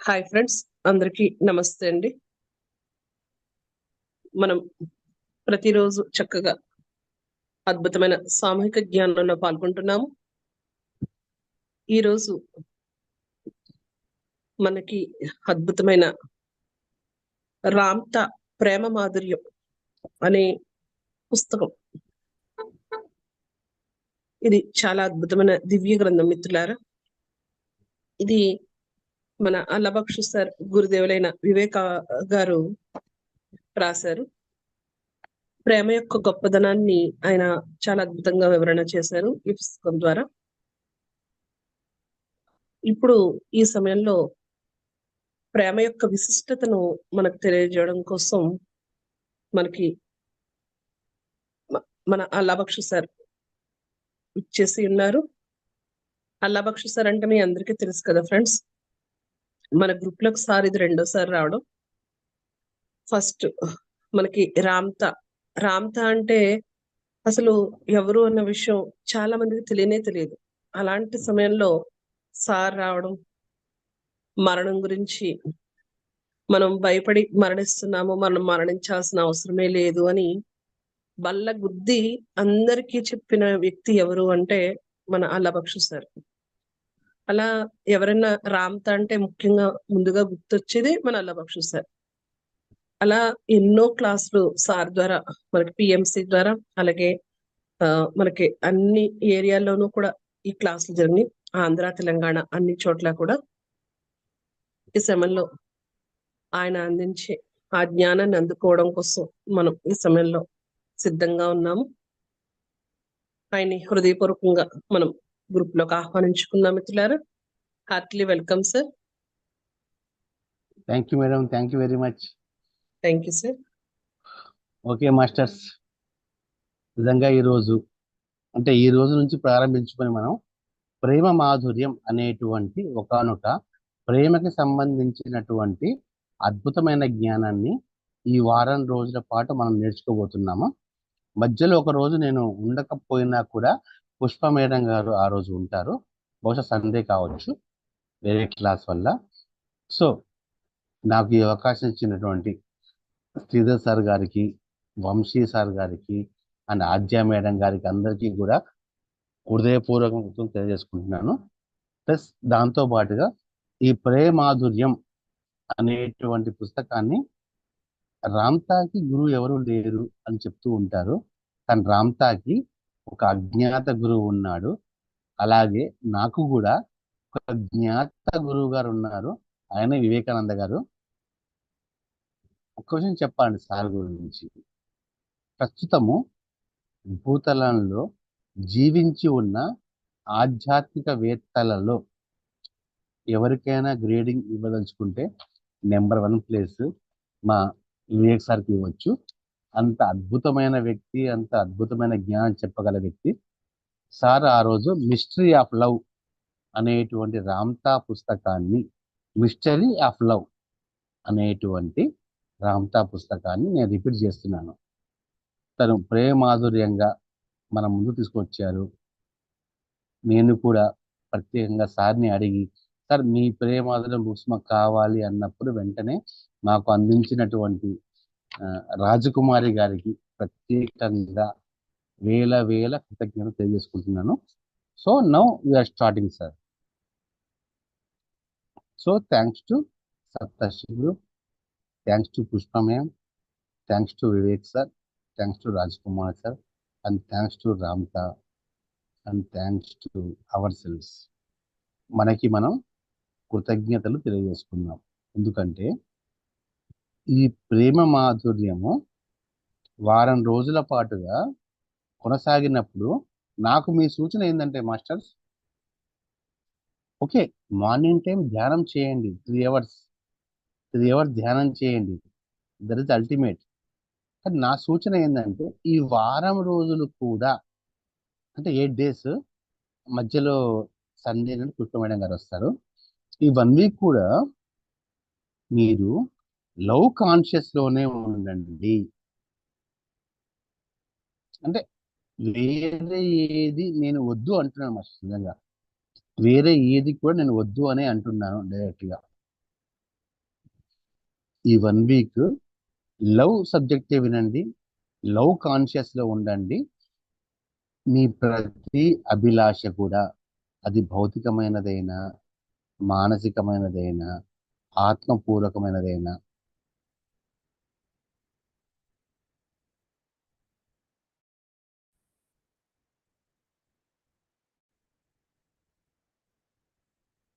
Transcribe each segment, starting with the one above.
Hi friends, అందరికీ నమస్తే అండి. మనం ప్రతిరోజు చక్కగా అద్భుతమైన సామూహిక జ్ఞానంలో పాల్గొంటున్నాము. ఈరోజు మనకి అద్భుతమైన రామ్తా ప్రేమ మాధుర్యం అనే పుస్తకం. ఇది చాలా అద్భుతమైన దివ్య గ్రంథం మిత్రులారా. ఇది మన అల్లబక్షు సార్ గురుదేవులైన వివేక గారు రాశారు. ప్రేమ యొక్క గొప్పదనాన్ని ఆయన చాలా అద్భుతంగా వివరణ చేశారు ఈ పుస్తకం ద్వారా. ఇప్పుడు ఈ సమయంలో ప్రేమ యొక్క విశిష్టతను మనకు తెలియజేయడం కోసం మనకి మన అల్లాబక్షు సార్ ఇచ్చేసి ఉన్నారు. అల్లాబక్షు సార్ అంటే మీ అందరికీ తెలుసు కదా ఫ్రెండ్స్. మన గ్రూప్ లోకి సార్ ఇది రెండోసారి రావడం. ఫస్ట్ మనకి రామ్తా అంటే అసలు ఎవరు అన్న విషయం చాలా మందికి తెలియదు. అలాంటి సమయంలో సార్ రావడం, మరణం గురించి మనం భయపడి మరణిస్తున్నాము, మనం మరణించాల్సిన అవసరమే లేదు అని బల్ల గుద్ది అందరికీ చెప్పిన వ్యక్తి ఎవరు అంటే మన అల్లబక్షు సార్. అలా ఎవరైనా రామ్తా అంటే ముఖ్యంగా ముందుగా గుర్తొచ్చేది మన అల్లబక్షు సార్. అలా ఎన్నో క్లాసులు సార్ ద్వారా మనకి పిఎంసి ద్వారా, అలాగే మనకి అన్ని ఏరియాల్లోనూ కూడా ఈ క్లాసులు జరిగినాయి. ఆంధ్ర, తెలంగాణ అన్ని చోట్ల కూడా ఈ సమయంలో ఆయన అందించే ఆ జ్ఞానాన్ని అందుకోవడం కోసం మనం ఈ సమయంలో సిద్ధంగా ఉన్నాము. ఆయన్ని హృదయపూర్వకంగా మనం గ్రూప్ లోకి ఆహ్వానించుకున్నాం మిత్రులారా. Heartly welcome sir. Thank you madam, thank you very much. Thank you sir. Okay masters, నిజంగా ఈ రోజు నుంచి ప్రారంభించుకొని మనం ప్రేమ మాధుర్యం అనేటువంటి ఒకానొక ప్రేమకి సంబంధించినటువంటి అద్భుతమైన జ్ఞానాన్ని ఈ వారం రోజుల పాటు మనం నేర్చుకోబోతున్నాము. మధ్యలో ఒక రోజు నేను ఉండకపోయినా కూడా పుష్ప మేడం గారు ఆ రోజు ఉంటారు. బహుశా సండే కావచ్చు, వేరే క్లాస్ వల్ల. సో నాకు ఈ అవకాశం ఇచ్చినటువంటి శ్రీధర్ సార్ గారికి, వంశీ సార్ గారికి అండ్ ఆద్య మేడం గారికి అందరికీ కూడా హృదయపూర్వకంగా తెలియజేసుకుంటున్నాను. ప్లస్ దాంతో పాటుగా ఈ ప్రేమాధుర్యం అనేటువంటి పుస్తకాన్ని రామ్తాకి గురువు ఎవరు లేరు అని చెప్తూ ఉంటారు, కానీ రామ్తాకి ఒక అజ్ఞాత గురువు ఉన్నాడు. అలాగే నాకు కూడా ఒక జ్ఞాత గురువు గారు ఉన్నారు, ఆయన వివేకానంద గారు. ఒక్క విషయం చెప్పాలండి సార్ గురించి. ప్రస్తుతము భూతలంలో జీవించి ఉన్న ఆధ్యాత్మికవేత్తలలో ఎవరికైనా గ్రేడింగ్ ఇవ్వదలుచుకుంటే నెంబర్ 1 ప్లేస్ మా వివేక్ సార్కి ఇవ్వచ్చు. అంత అద్భుతమైన వ్యక్తి, అంత అద్భుతమైన జ్ఞానం చెప్పగల వ్యక్తి సార్. ఆ రోజు మిస్టరీ ఆఫ్ లవ్ అనేటువంటి రామ్తా పుస్తకాన్ని, మిస్టరీ ఆఫ్ లవ్ అనేటువంటి రామ్తా పుస్తకాన్ని నేను రిపీట్ చేస్తున్నాను. తను ప్రేమాధుర్యంగా మన ముందు తీసుకొచ్చారు. నేను కూడా ప్రత్యేకంగా సార్ని అడిగి, సార్ మీ ప్రేమాధుర్యం బుక్స్ మాకు కావాలి అన్నప్పుడు వెంటనే మాకు అందించినటువంటి రాజకుమారి గారికి ప్రత్యేకంగా వేల కృతజ్ఞతలు తెలియజేసుకుంటున్నాను. So now we're starting sir. So thanks to Saptarshi, thanks to Pushpa ma'am, thanks to Vivek sir, thanks to Rajkumar sir, and thanks to Ramtha, and thanks to our selves. మనకి మనం కృతజ్ఞతలు తెలియజేసుకున్నాం. ఎందుకంటే ఈ ప్రేమ మాధుర్యము వారం రోజుల పాటుగా కొనసాగినప్పుడు నాకు మీ సూచన ఏంటంటే మాస్టర్స్, ఓకే మార్నింగ్ టైం ధ్యానం చేయండి, 3 అవర్స్ ధ్యానం చేయండి, దట్ ఇస్ అల్టిమేట్. కానీ నా సూచన ఏంటంటే ఈ వారం రోజులు కూడా, అంటే 8 days, మధ్యలో సండే నుండి పుష్ప మేడం గారు వస్తారు, ఈ 1 week కూడా మీరు లవ్ కాన్షియస్ లోనే ఉండండి. అంటే వేరే ఏది నేను వద్దు అంటున్నాను నిజంగా, వేరే ఏది కూడా నేను వద్దు అనే అంటున్నాను డైరెక్ట్గా. ఈ 1 వీక్ లవ్ సబ్జెక్టే వినండి, లవ్ కాన్షియస్ లో ఉండండి. మీ ప్రతి అభిలాష కూడా, అది భౌతికమైనదైనా, మానసికమైనదైనా, ఆత్మపూర్వకమైనదైనా,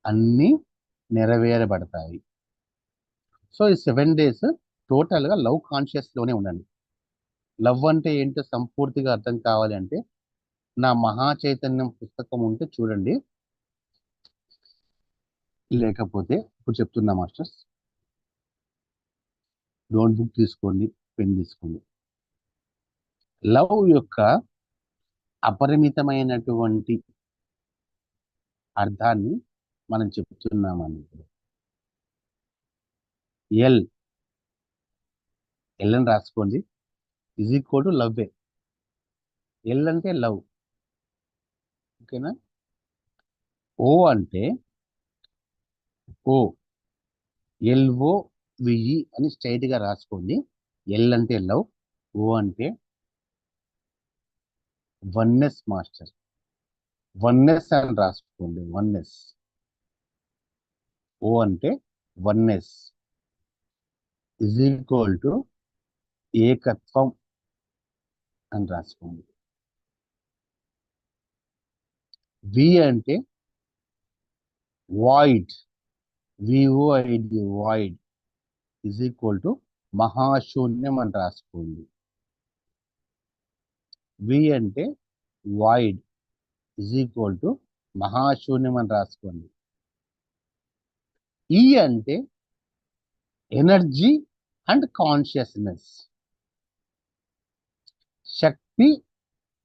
అన్నీ నెరవేరబడతాయి. సో ఈ 7 days టోటల్ గా లవ్ కాన్షియస్ లోనే ఉండండి. లవ్ అంటే ఏంటో సంపూర్తిగా అర్థం కావాలి అంటే నా మహా చైతన్యం పుస్తకం ఉంటే చూడండి, లేకపోతే ఇప్పుడు చెప్తున్నా మాస్టర్స్, నోట్బుక్ తీసుకోండి, పెన్ తీసుకోండి. లవ్ యొక్క అపరిమితమైనటువంటి అర్థాన్ని మనం చెప్తున్నామని. ఎల్ ఎల్ అని రాసుకోండి, is equal to love. L అంటే లవ్, ఓకేనా. ఓ అంటే ఓ, ఎల్ఓ విఈ అని స్ట్రైట్ గా రాసుకోండి. ఎల్ అంటే లవ్, ఓ అంటే వన్నెస్ మాస్టర్, వన్నెస్ అని రాసుకోండి, వన్నెస్. ఓ అంటే వన్నెస్ ఇజ్ ఈక్వల్ టు ఏకత్వం అని రాసుకోండి. వి అంటే void, V O I D, void is equal to మహాశూన్యం అని రాసుకోండి. వి అంటే వాయిడ్ ఇజ్ ఈక్వల్ టు మహాశూన్యం అని రాసుకోండి. ఈ అంటే ఎనర్జీ అండ్ కాన్షియస్నెస్, శక్తి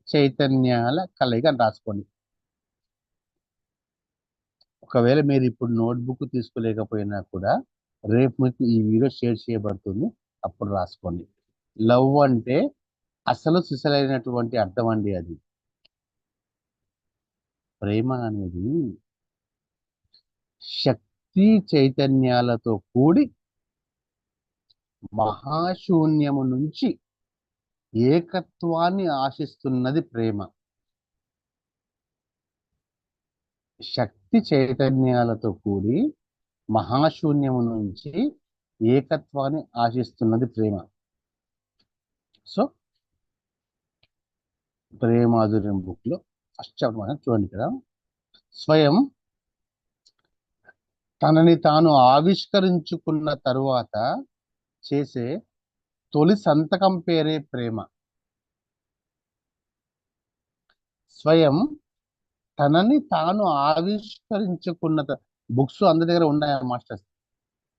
చైతన్యాల కలయిక అని రాసుకోండి. ఒకవేళ మీరు ఇప్పుడు నోట్బుక్ తీసుకోలేకపోయినా కూడా రేపు మీకు ఈ వీడియో షేర్ చేయబడుతుంది, అప్పుడు రాసుకోండి. లవ్ అంటే అసలు సిసలైనటువంటి అర్థం అండి అది. ప్రేమ అనేది శక్తి చైతన్యాలతో కూడి మహాశూన్యము నుంచి ఏకత్వాన్ని ఆశిస్తున్నది ప్రేమ. శక్తి చైతన్యాలతో కూడి మహాశూన్యము నుంచి ఏకత్వాన్ని ఆశిస్తున్నది ప్రేమ. సో ప్రేమాధుర్యం బుక్ లో ఫస్ట్ చాప్టర్ చూడండి ఇక్కడ. స్వయం తనని తాను ఆవిష్కరించుకున్న తరువాత చేసే తొలి సంతకం పేరే ప్రేమ. స్వయం తనని తాను ఆవిష్కరించుకున్న బుక్స్ అందరి దగ్గర ఉన్నాయా మాస్టర్స్?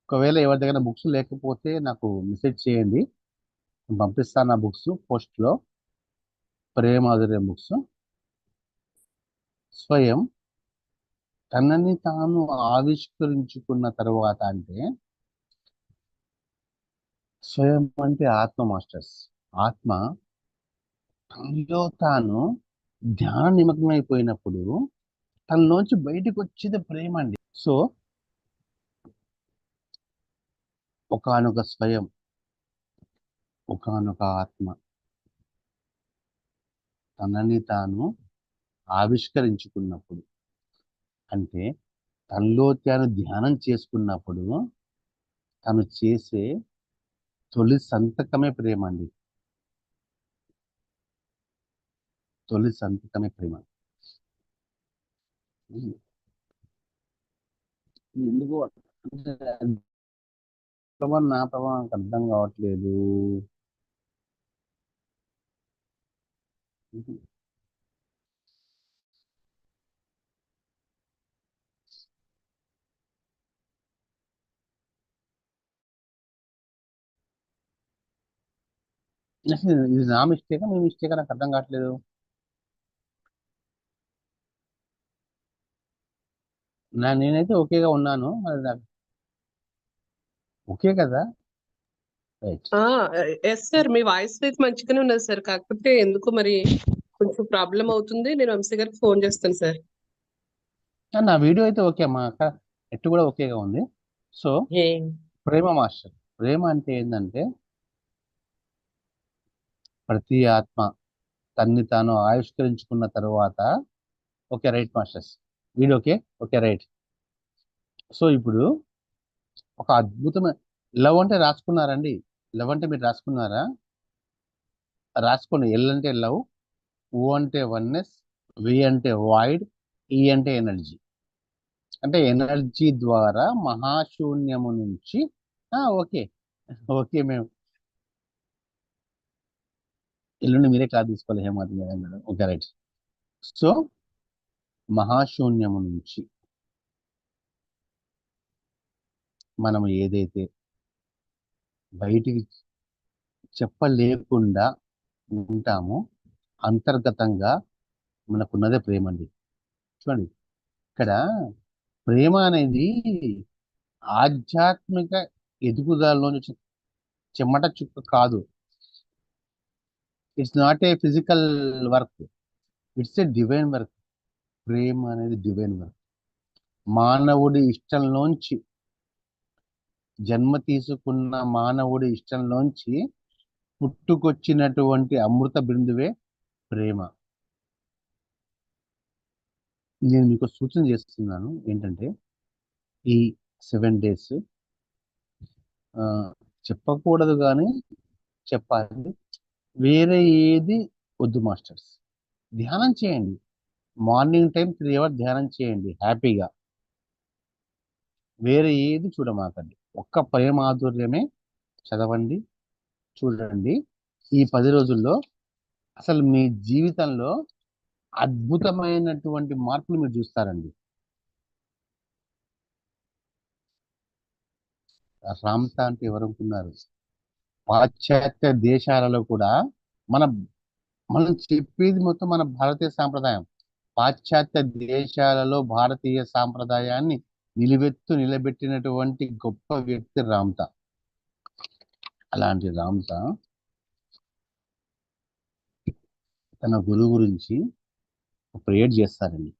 ఒకవేళ ఎవరి దగ్గర బుక్స్ లేకపోతే నాకు మెసేజ్ చేయండి, పంపిస్తాను ఆ బుక్స్ పోస్ట్ లో. ప్రేమాధుర్యం బుక్స్. స్వయం తనని తాను ఆవిష్కరించుకున్న తర్వాత అంటే, స్వయం అంటే ఆత్మ మాస్టర్స్. ఆత్మ తనలో తాను ధ్యాన నిమగ్నమైపోయినప్పుడు తనలోంచి బయటకు వచ్చేది ప్రేమ అండి. సో ఒకానొక స్వయం, ఒకానొక ఆత్మ తనని తాను ఆవిష్కరించుకున్నప్పుడు, అంటే తనలో తాను ధ్యానం చేసుకున్నప్పుడు తను చేసే తొలి సంతకమే ప్రేమ అండి. తొలి సంతకమే ప్రేమ. ఎందుకు ప్రభావం నా ప్రభావం నాకు అర్థం కావట్లేదు. అసలు ఇది నా మిస్టేకా మీ మిస్టేకా నాకు అర్థం కావట్లేదు. నేనైతే ఓకేగా ఉన్నాను, మరి నాకు ఓకే కదా. రైట్. ఎస్ సార్, మీ వాయిస్ అయితే మంచిగానే ఉన్నది సార్, కాకపోతే ఎందుకు మరి కొంచెం ప్రాబ్లం అవుతుంది. నేను వంశీ గారికి ఫోన్ చేస్తాను సార్. నా వీడియో అయితే ఓకే అమ్మా, నెట్ కూడా ఓకేగా ఉంది. సో ప్రేమ మాస్టర్ ప్రేమ అంటే ఏంటంటే ప్రతి ఆత్మ తన్ని తాను ఆవిష్కరించుకున్న తర్వాత, ఓకే రైట్ మాస్టర్స్, వీడు ఓకే, ఓకే రైట్. సో ఇప్పుడు ఒక అద్భుతమైన లవ్ అంటే రాసుకున్నారండి? లవ్ అంటే మీరు రాసుకున్నారా? రాసుకోండి. ఎల్ అంటే లవ్, ఓ అంటే వన్నెస్, వి అంటే వాయిడ్, ఈ అంటే ఎనర్జీ. అంటే ఎనర్జీ ద్వారా మహాశూన్యము నుంచి ఓకే, ఓకే మేము ఎల్లుండి మీరే క్లాస్ తీసుకోవాలి Hemavathi madam. Okay right. So మహాశూన్యము నుంచి మనం ఏదైతే బయటికి చెప్పలేకుండా ఉంటామో, అంతర్గతంగా మనకున్నదే ప్రేమ అండి. చూడండి, ఇక్కడ ప్రేమ అనేది ఆధ్యాత్మిక ఎదుగుదలలోని చెమట చుక్క కాదు. It's not a physical work, it's a divine work. ప్రేమ అనేది డివైన్ వర్క్. మానవుడి ఇష్టంలోంచి, జన్మ తీసుకున్న మానవుడి ఇష్టంలోంచి పుట్టుకొచ్చినటువంటి అమృత బిందువే ప్రేమ. నేను మీకు సూచన చేస్తున్నాను ఏంటంటే, ఈ 7 days చెప్పకూడదు కానీ చెప్పాలి. వేరే ఏది వద్దు మాస్టర్స్. ధ్యానం చేయండి. మార్నింగ్ టైం 3 hours ధ్యానం చేయండి హ్యాపీగా. వేరే ఏది చూడమాకండి. ఒక్క ప్రేమాధుర్యమే చదవండి, చూడండి. ఈ 10 రోజుల్లో అసలు మీ జీవితంలో అద్భుతమైనటువంటి మార్పులు మీరు చూస్తారండి. రామ్తా అంటే ఎవరు అనుకున్నారు? పాశ్చాత్య దేశాలలో కూడా మన మనం చెప్పేది మొత్తం మన భారతీయ సాంప్రదాయం. పాశ్చాత్య దేశాలలో భారతీయ సాంప్రదాయాన్ని నిలబెట్టినటువంటి గొప్ప వ్యక్తి రామ్తా. అలాంటి రామ్తా తన గురువు గురించి ప్రేయర్ చేస్తారండి.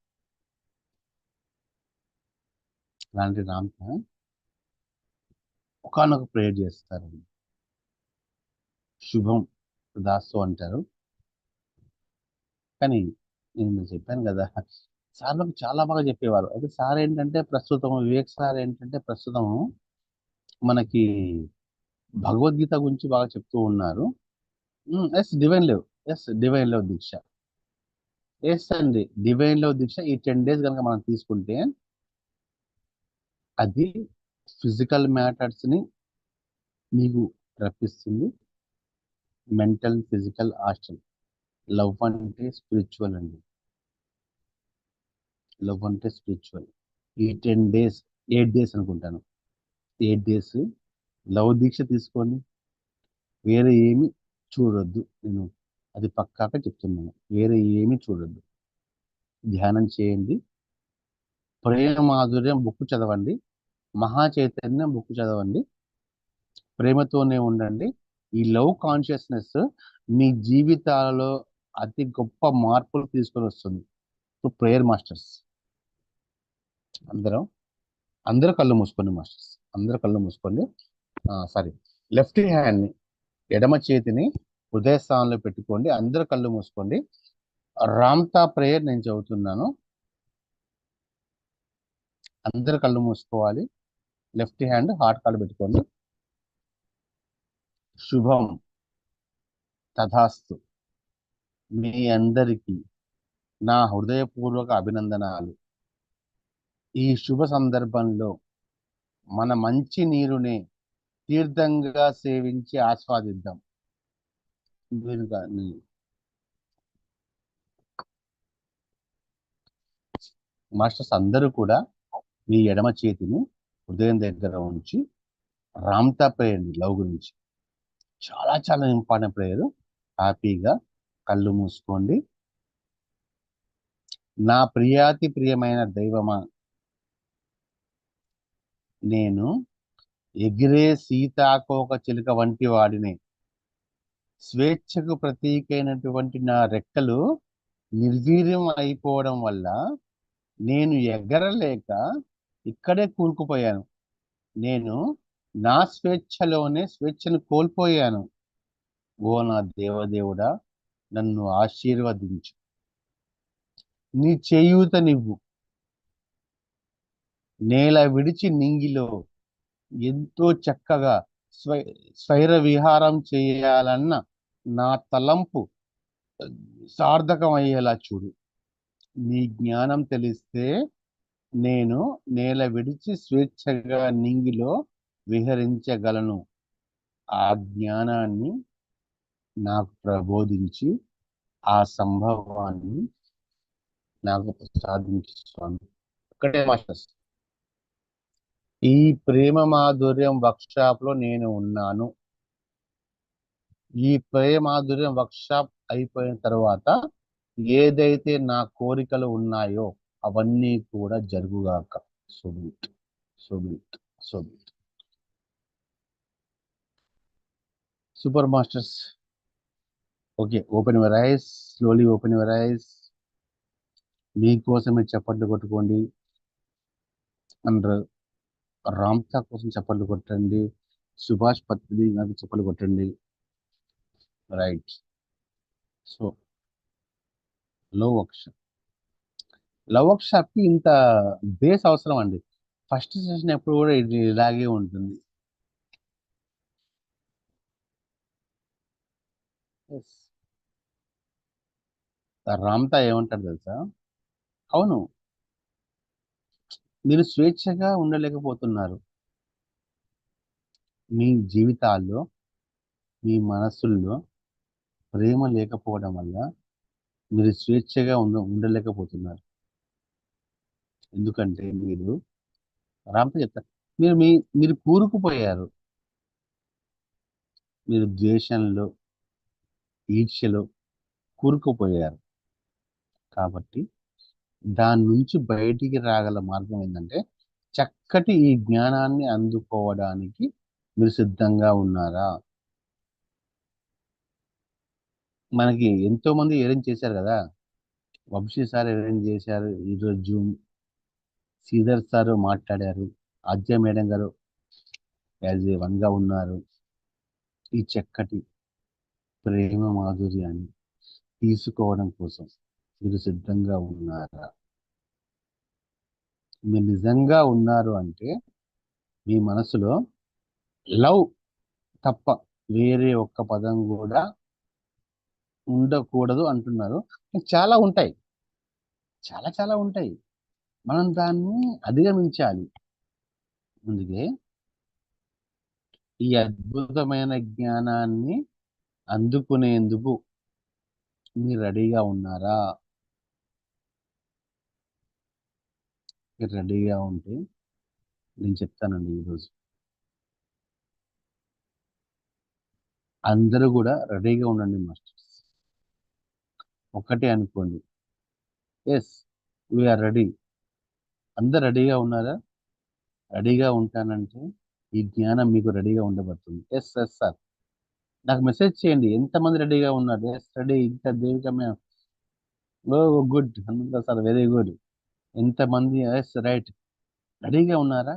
అలాంటి రామ్తా ఒకనొక ప్రేయర్ చేస్తారండి. శుభం దాసు అంటారు. కానీ నేను చెప్పాను కదా, సార్ నాకు చాలా బాగా చెప్పేవారు. అయితే సార్ ఏంటంటే ప్రస్తుతం, వివేక్ సార్ ఏంటంటే ప్రస్తుతం మనకి భగవద్గీత గురించి బాగా చెప్తూ ఉన్నారు. Yes divine love, yes divine love దీక్ష, ఎస్ అండి డివైన్ లవ్ దీక్ష. ఈ 10 days కనుక మనం తీసుకుంటే అది ఫిజికల్ మ్యాటర్స్ ని మీకు రప్పిస్తుంది. Mental physical astral. లవ్ అంటే స్పిరిచువల్ అండి. లవ్ అంటే స్పిరిచువల్. ఈ 10 days, 8 days అనుకుంటాను, 8 days లవ్ దీక్ష తీసుకోండి. వేరే ఏమి చూడొద్దు. నేను అది పక్కాగా చెప్తున్నాను. వేరే ఏమి చూడొద్దు. ధ్యానం చేయండి. ప్రేమ మాధుర్యం బుక్ చదవండి. మహా చైతన్యం బుక్ చదవండి. ప్రేమతోనే ఉండండి. ఈ లవ్ కాన్షియస్నెస్ మీ జీవితాలలో అతి గొప్ప మార్పులు తీసుకొని వస్తుంది. ప్రేయర్ మాస్టర్స్ అందరూ కళ్ళు మూసుకోండి మాస్టర్స్. అందరూ కళ్ళు మూసుకోండి. సారీ, లెఫ్ట్ హ్యాండ్ని, ఎడమ చేతిని హృదయ స్థానంలో పెట్టుకోండి. అందరూ కళ్ళు మూసుకోండి. రామ్తా ప్రేయర్ నేను చదువుతున్నాను. అందరు కళ్ళు మూసుకోవాలి. లెఫ్ట్ హ్యాండ్ హార్ట్ కాల్ పెట్టుకోండి. శుభం తథాస్తు. మీ అందరికీ నా హృదయపూర్వక అభినందనాలు. ఈ శుభ సందర్భంలో మన మంచి నీరునే తీర్థంగా సేవించి ఆస్వాదిద్దాం. మాస్టర్స్ అందరూ కూడా మీ ఎడమ చేతిని హృదయం దగ్గర ఉంచి రామ్తా ప్రేయర్, లవ్ గురించి చాలా చాలా ఇంపార్టెంట్ ప్రేయర్. హ్యాపీగా కళ్ళు మూసుకోండి. నా ప్రియాతి ప్రియమైన దైవమా, నేను ఎగిరే సీతాకోక చిలుక వంటి వాడిని. స్వేచ్ఛకు ప్రతీకైనటువంటి నా రెక్కలు నిర్వీర్యం అయిపోవడం వల్ల నేను ఎగరలేక ఇక్కడే కూరుకుపోయాను. నేను నా స్వేచ్ఛలోనే స్వేచ్ఛను కోల్పోయాను. ఓ నా దేవదేవుడా, నన్ను ఆశీర్వదించు. నీ చేయూతనివ్వు. నేల విడిచి నింగిలో ఎంతో చక్కగా స్వై స్వైర విహారం చేయాలన్న నా తలంపు సార్థకమయ్యేలా చూడు. నీ జ్ఞానం తెలిస్తే నేను నేల విడిచి స్వేచ్ఛగా నింగిలో విహరించగలను. ఆ జ్ఞానాన్ని నాకు ప్రబోధించి ఆ సంభవాన్ని నాకు ప్రసాదించు స్వామి. ఒక్కటే మాస్టర్స్. ఈ ప్రేమ మాధుర్యం వర్క్షాప్ లో నేను ఉన్నాను. ఈ ప్రేమ మాధుర్యం వర్క్షాప్ అయిపోయిన తర్వాత ఏదైతే నా కోరికలు ఉన్నాయో అవన్నీ కూడా జరుగుగాక. So be it so be it so be it. Super masters. Okay, open your eyes, slowly open your eyes. మీకోసమే చప్పట్లు కొట్టుకోండి. అండ్ రామ్తా కోసం చప్పట్లు కొట్టండి. సుభాష్ పత్రి నాకు చప్పట్లు కొట్టండి. Right. So love workshop, love workshop కి ఇంత బేస్ అవసరం అండి. ఫస్ట్ సెషన్ ఎప్పుడు కూడా ఇది ఇలాగే ఉంటుంది. రామ్తా ఏమంటాడు తెలుసా? అవును, మీరు స్వేచ్ఛగా ఉండలేకపోతున్నారు. మీ జీవితాల్లో, మీ మనస్సుల్లో ప్రేమ లేకపోవడం వల్ల మీరు స్వేచ్ఛగా ఉండలేకపోతున్నారు. ఎందుకంటే మీరు రామ్తో చెప్తారు, మీరు కూరుకుపోయారు. మీరు ద్వేషంలో, ఈర్ష్యలో కూరుకుపోయారు. కాబట్టి దాని నుంచి బయటికి రాగల మార్గం ఏంటంటే చక్కటి ఈ జ్ఞానాన్ని అందుకోవడానికి మీరు సిద్ధంగా ఉన్నారా? మనకి ఎంతో మంది అరేంజ్ చేశారు కదా. వంశీ సార్ అరేంజ్ చేశారు, ఈరోజు జూమ్. శ్రీధర్ సార్ మాట్లాడారు, ఆద్య మేడం గారు యాజ్ ఏ వన్ గా ఉన్నారు. ఈ చక్కటి ప్రేమ మాధుర్యాన్ని తీసుకోవడం కోసం మీరు సిద్ధంగా ఉన్నారా? మీరు నిజంగా ఉన్నారు అంటే మీ మనసులో లవ్ తప్ప వేరే ఒక్క పదం కూడా ఉండకూడదు అంటున్నారు. చాలా ఉంటాయి, చాలా చాలా ఉంటాయి. మనం దాన్ని అధిగమించాలి. అందుకే ఈ అద్భుతమైన జ్ఞానాన్ని అందుకునేందుకు మీరు రెడీగా ఉన్నారా? మీరు రెడీగా ఉంటే నేను చెప్తానండి. ఈరోజు అందరూ కూడా రెడీగా ఉండండి మాస్టర్స్. ఒక్కటే అనుకోండి, ఎస్ వీఆర్ రెడీ. అందరు రెడీగా ఉన్నారా? రెడీగా ఉంటానంటే ఈ జ్ఞానం మీకు రెడీగా ఉండబడుతుంది. ఎస్ ఎస్ సార్, నాకు మెసేజ్ చేయండి ఎంతమంది రెడీగా ఉన్నారు. Yes ready. ఇంకా దేవికమే, oh good Hanumantha sir, very good. ఎంతమంది ఎస్ రైట్ రెడీగా ఉన్నారా?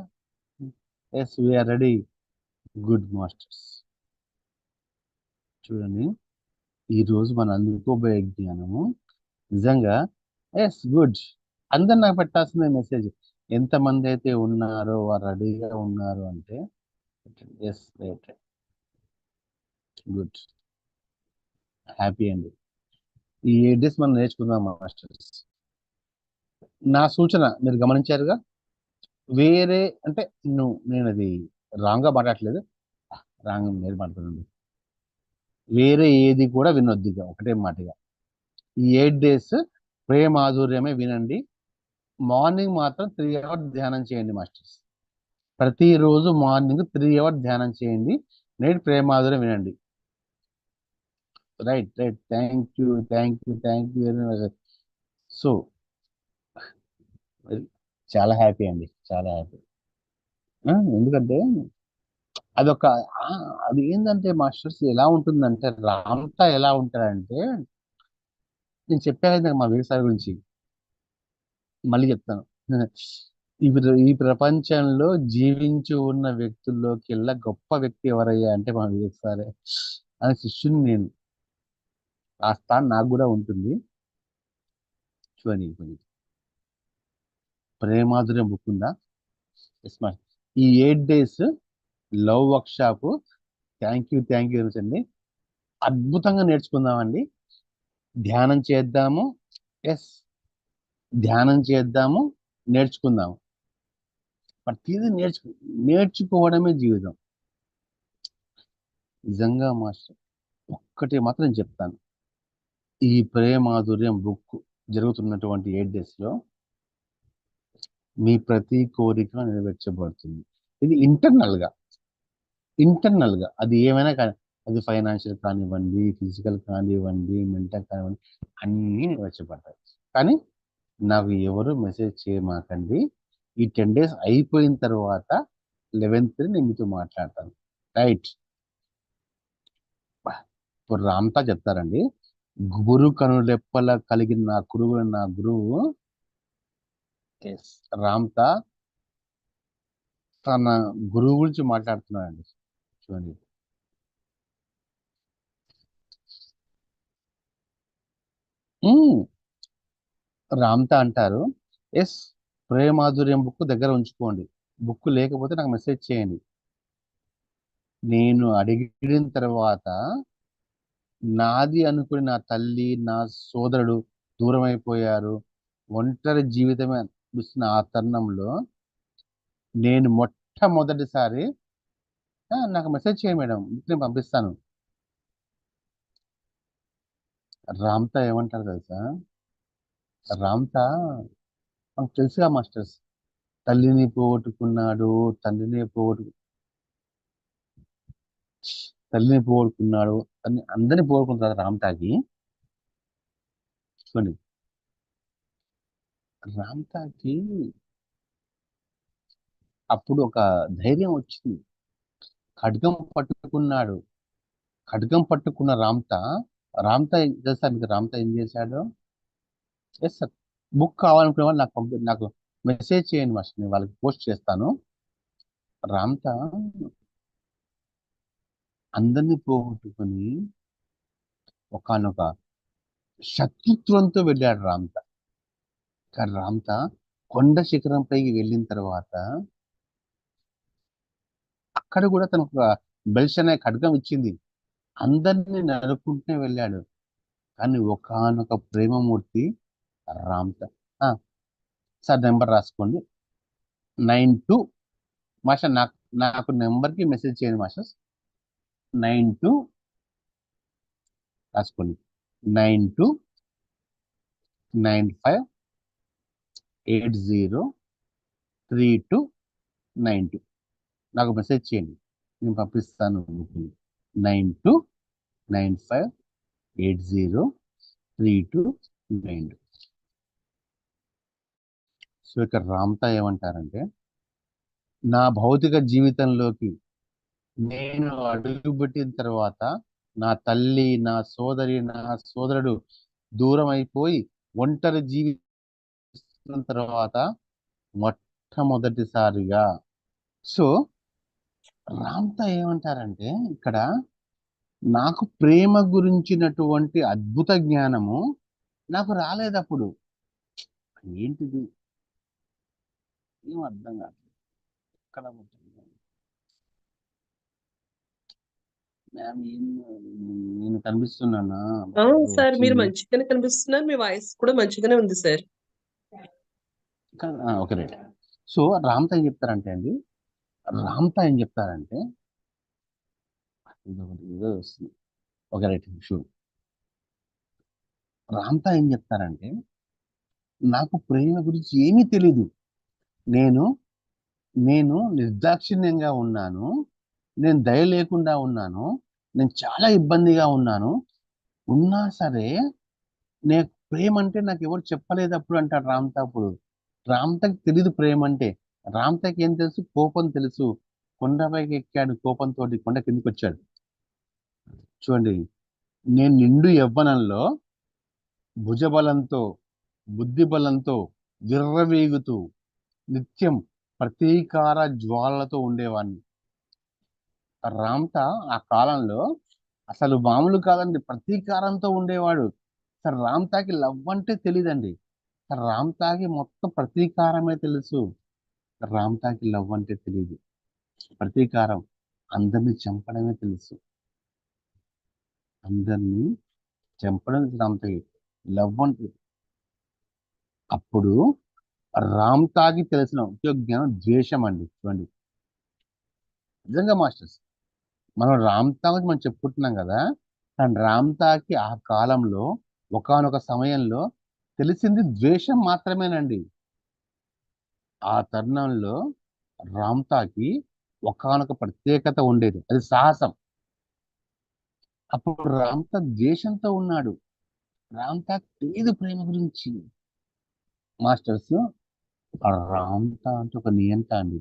Yes we're ready. Good masters. చూడండి, ఈ రోజు మనం అందుకోబోయే జ్ఞానము నిజంగా ఎస్ గుడ్. అందరు నాకు పెట్టాల్సిన మెసేజ్, ఎంతమంది అయితే ఉన్నారో వారు రెడీగా ఉన్నారు అంటే ఎస్ రైట్, గుడ్, హ్యాపీ అండి. ఈ 8 days మనం నేర్చుకుందాం మాస్టర్స్. నా సూచన మీరు గమనించారుగా. వేరే అంటే నేను అది రాంగ్గా మాట్లాడట్లేదు, రాంగ్ మీరు మాట్లాడండి. వేరే ఏది కూడా వినొద్దు, ఇక ఒకటే మాటగా ఈ 8 days ప్రేమ మాధుర్యమే వినండి. మార్నింగ్ మాత్రం 3 hours ధ్యానం చేయండి మాస్టర్స్. ప్రతిరోజు మార్నింగ్ 3 hours ధ్యానం చేయండి. నేటి ప్రేమ మాధుర్యం వినండి. Right right, thank you thank you thank you very much. So చాలా హ్యాపీ అండి, చాలా హ్యాపీ. ఎందుకంటే అదొక ఆ, అది ఏంటంటే మాస్టర్స్ ఎలా ఉంటుందంటే, రామ్తా ఎలా ఉంటాడంటే, నేను చెప్పాను కదా మా వీరసాయి గురించి, మళ్ళీ చెప్తాను. ఈ ప్రపంచంలో జీవించి ఉన్న వ్యక్తుల్లోకెల్లా గొప్ప వ్యక్తి ఎవరయ్యా అంటే మా వివేక్ సారే అని శిష్యుని నేను. ఆ స్థానం నాకు కూడా ఉంటుంది. చూడండి కొంచెం ప్రేమాధుర్యం బుక్ ఉందా? ఎస్ మా. ఈ 8 days love work shop. Thank you అండి. అద్భుతంగా నేర్చుకుందామండి. ధ్యానం చేద్దాము. ఎస్, ధ్యానం చేద్దాము, నేర్చుకుందాము. ప్రతిదీ నేర్చుకోవడమే జీవితం. నిజంగా మాస్టర్ ఒక్కటి మాత్రం చెప్తాను. ఈ ప్రేమాధుర్యం బుక్ జరుగుతున్నటువంటి 8 days లో మీ ప్రతి కోరిక నెరవేర్చబడుతుంది. ఇది ఇంటర్నల్ గా అది ఏమైనా కానీ, అది ఫైనాన్షియల్ కానివ్వండి, ఫిజికల్ కానివ్వండి, మెంటల్ కానివ్వండి, అన్నీ నెరవేర్చబడతాయి. కానీ నాకు ఎవరు మెసేజ్ చేయమాకండి. ఈ 10 days అయిపోయిన తర్వాత 11th నేను మీతో మాట్లాడతాను. రైట్. ఇప్పుడు రామ్తా చెప్తారండి. గురు కనులెప్పల కలిగిన నా గురువు ఎస్ రామ్తా తన గురువు గురించి మాట్లాడుతున్నాడండి. చూడండి. రామ్తా అంటారు, ఎస్ ప్రేమాధుర్యం బుక్ దగ్గర ఉంచుకోండి. బుక్ లేకపోతే నాకు మెసేజ్ చేయండి. నేను అడిగిన తర్వాత నాది అనుకుని నా తల్లి, నా సోదరుడు దూరం అయిపోయారు, ఒంటరి జీవితమే అనిపిస్తున్న ఆ తరుణంలో నేను మొట్టమొదటిసారి నాకు మెసేజ్ చేయ మేడం, నేను పంపిస్తాను. రామ్తా ఏమంటారు తెలుసా? రామ్తా మనకు తెలుసుగా మాస్టర్స్, తల్లిని పోగొట్టుకున్నాడు, తల్లిని పోగొట్టుకున్నాడు అని అందరిని పోగొట్టుకుంటారు రామ్తాకి. చూడండి, రామ్తాకి అప్పుడు ఒక ధైర్యం వచ్చింది. ఖడ్గం పట్టుకున్న రామ్తా తెలుసా మీకు? రామ్తా ఏం చేశాడు? ఎస్ సార్, బుక్ కావాలనుకునే వాళ్ళు నాకు మెసేజ్ చేయండి మాస్టర్, నేను వాళ్ళకి పోస్ట్ చేస్తాను. రామ్తా అందరినీ పోగొట్టుకుని ఒకానొక శత్రుత్వంతో వెళ్ళాడు రామ్తా. కానీ రామ్తా కొండ శిఖరంపైకి వెళ్ళిన తర్వాత అక్కడ కూడా తనకు బెల్ష్ అనే ఖడ్గం ఇచ్చింది. అందరినీ నరుకుంటూనే వెళ్ళాడు. కానీ ఒకానొక ప్రేమమూర్తి రామ్తా. సార్ నెంబర్ రాసుకోండి. 92 మాస్టర్, నాకు నెంబర్కి మెసేజ్ చేయండి మాస్టర్స్. 92 రాసుకోండి. 9295803292 నాకు మెసేజ్ చేయండి, నేను పంపిస్తాను. 9295803292. సో ఇక్కడ రామ్తా ఏమంటారంటే, నా భౌతిక జీవితంలోకి నేను అడుగుపెట్టిన తర్వాత నా తల్లి, నా సోదరి, నా సోదరుడు దూరం అయిపోయి ఒంటరి జీవిస్తున్న తర్వాత మొట్టమొదటిసారిగా. సో రామ్తా ఏమంటారంటే ఇక్కడ, నాకు ప్రేమ గురించినటువంటి అద్భుత జ్ఞానము నాకు రాలేదు అప్పుడు. ఏంటిది? ఏం అర్థం కాదు. ఎక్కడ మ్యామ్ నేను కనిపిస్తున్నానా? సార్ మీరు మంచిగానే కనిపిస్తున్నారు, మీ వాయిస్ కూడా మంచిగానే ఉంది sir. Okay right. So Ramtha ఏం చెప్తారంటే అండి, ఏదో వస్తుంది. Okay right, sure. రామ్తా ఏం చెప్తారంటే, నాకు ప్రేమ గురించి ఏమీ తెలీదు, నేను నిర్దాక్షిణ్యంగా ఉన్నాను, నేను దయ లేకుండా ఉన్నాను, నేను చాలా ఇబ్బందిగా ఉన్నాను, ఉన్నా సరే నేను ప్రేమ అంటే నాకు ఎవరు చెప్పలేదు అప్పుడు అంటాడు రామ్తా. అప్పుడు రామ్తాకి తెలీదు ప్రేమ అంటే. రామ్తాకి ఏం తెలుసు? కోపం తెలుసు. కొండపైకి ఎక్కాడు కోపంతో, కొండ కిందకి వచ్చాడు. చూడండి, నేను నిండు యవ్వనంలో భుజబలంతో, బుద్ధి బలంతో విర్రవీగుతూ నిత్యం ప్రతీకార జ్వాలలతో ఉండేవాడిని. రామ్తా ఆ కాలంలో అసలు మామూలు కాదండి, ప్రతీకారంతో ఉండేవాడు. అసలు రామ్తాకి లవ్ అంటే తెలియదండి. అసలు రామ్తాకి మొత్తం ప్రతీకారమే తెలుసు. రామ్తాకి లవ్ అంటే తెలియదు, ప్రతీకారం, అందరిని చంపడమే తెలుసు. అందరినీ చంపడం రామ్తాకి లవ్ అంటే. అప్పుడు రామ్తాకి తెలిసిన ఒకే జ్ఞానం ద్వేషం అండి. చూడండి, నిజంగా మాస్టర్స్, మనం రామ్తా గురించి మనం చెప్పుకుంటున్నాం కదా, కానీ రామ్తాకి ఆ కాలంలో ఒకానొక సమయంలో తెలిసింది ద్వేషం మాత్రమేనండి. ఆ తరుణంలో రామ్తాకి ఒకానొక ప్రత్యేకత ఉండేది, అది సాహసం. అప్పుడు రామ్తా ద్వేషంతో ఉన్నాడు. రామ్తాకి తెలియదు ప్రేమ గురించి మాస్టర్స్. ఆ రామ్తా అంటే ఒక నియంత అండి.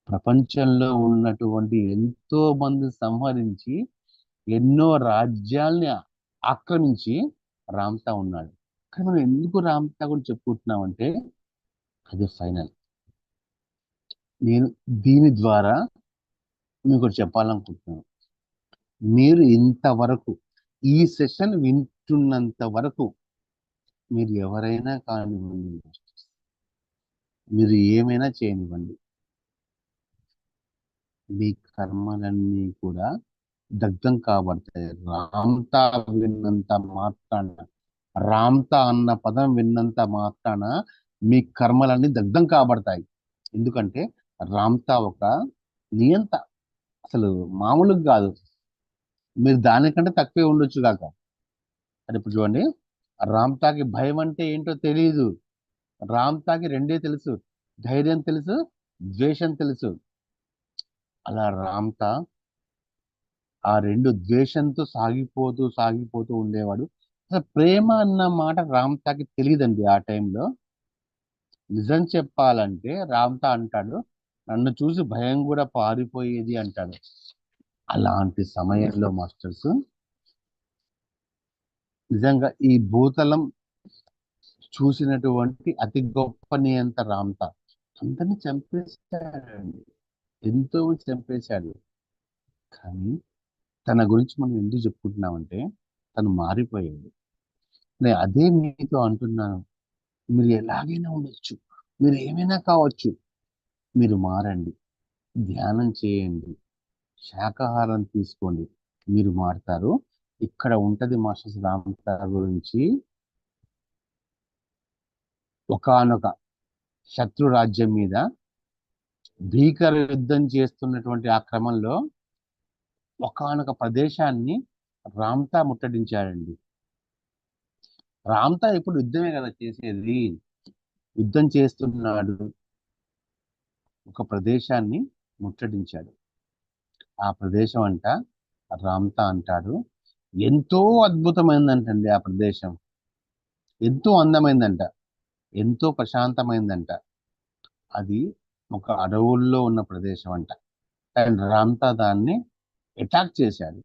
ప్రపంచంలో ఉన్నటువంటి ఎంతో మంది సంహరించి ఎన్నో రాజ్యాల్ని ఆక్రమించి రామ్తా ఉన్నాడు. కానీ మనం ఎందుకు రామ్తా గురించి చెప్పుకుంటున్నామంటే అది ఫైనల్. నేను దీని ద్వారా మీకు ఒకటి చెప్పాలనుకుంటున్నాను. మీరు ఇంతవరకు ఈ సెషన్ వింటున్నంత వరకు మీరు ఎవరైనా కానివ్వండి, మీరు ఏమైనా చేయనివ్వండి, మీ కర్మలన్నీ కూడా దగ్ధం కాబడతాయి. రామ్తా విన్నంత మాత్రాన, రామ్తా అన్న పదం విన్నంత మాత్రాన మీ కర్మలన్నీ దగ్ధం కాబడతాయి. ఎందుకంటే రామ్తా ఒక నియంత, అసలు మామూలుగా కాదు. మీరు దానికంటే తక్కువే ఉండొచ్చు కాక. అది ఇప్పుడు చూడండి, రామ్తాకి భయం అంటే ఏంటో తెలియదు. రామ్తాకి రెండే తెలుసు, ధైర్యం తెలుసు, ద్వేషం తెలుసు. అలా రామ్తా ఆ రెండు ద్వేషంతో సాగిపోతూ సాగిపోతూ ఉండేవాడు. అసలు ప్రేమ అన్న మాట రామ్తాకి తెలియదండి ఆ టైంలో. నిజం చెప్పాలంటే రామ్తా అంటాడు, నన్ను చూసి భయం కూడా పారిపోయేది అంటాడు. అలాంటి సమయంలో మాస్టర్స్, నిజంగా ఈ భూతలం చూసినటువంటి అతి గొప్ప నియంత రామ్తా. అందరిని చంపేశాడండి, ఎంతో మంది చంపేశాడు. కానీ తన గురించి మనం ఎందుకు చెప్పుకుంటున్నామంటే తను మారిపోయాడు. నేను అదే మీతో అంటున్నాను, మీరు ఎలాగైనా ఉండొచ్చు, మీరు ఏమైనా కావచ్చు, మీరు మారండి, ధ్యానం చేయండి, శాకాహారం తీసుకోండి, మీరు మారుతారు. ఇక్కడ ఉంటది మాస్టర్స్ రామ్తా గురించి. ఒకానొక శత్రు రాజ్యం మీద భీకర యుద్ధం చేస్తున్నటువంటి ఆ క్రమంలో ఒకానొక ప్రదేశాన్ని రామ్తా ముట్టడించాడండి. రామ్తా ఇప్పుడు యుద్ధమే కదా చేసేది, యుద్ధం చేస్తున్నాడు, ఒక ప్రదేశాన్ని ముట్టడించాడు. ఆ ప్రదేశం అంట రామ్తా అంటాడు ఎంతో అద్భుతమైందంటండి. ఆ ప్రదేశం ఎంతో అందమైందంట, ఎంతో ప్రశాంతమైందంట. అది ఒక అడవుల్లో ఉన్న ప్రదేశం అంట. అండ్ రామ్తా దాన్ని అటాక్ చేశాడు.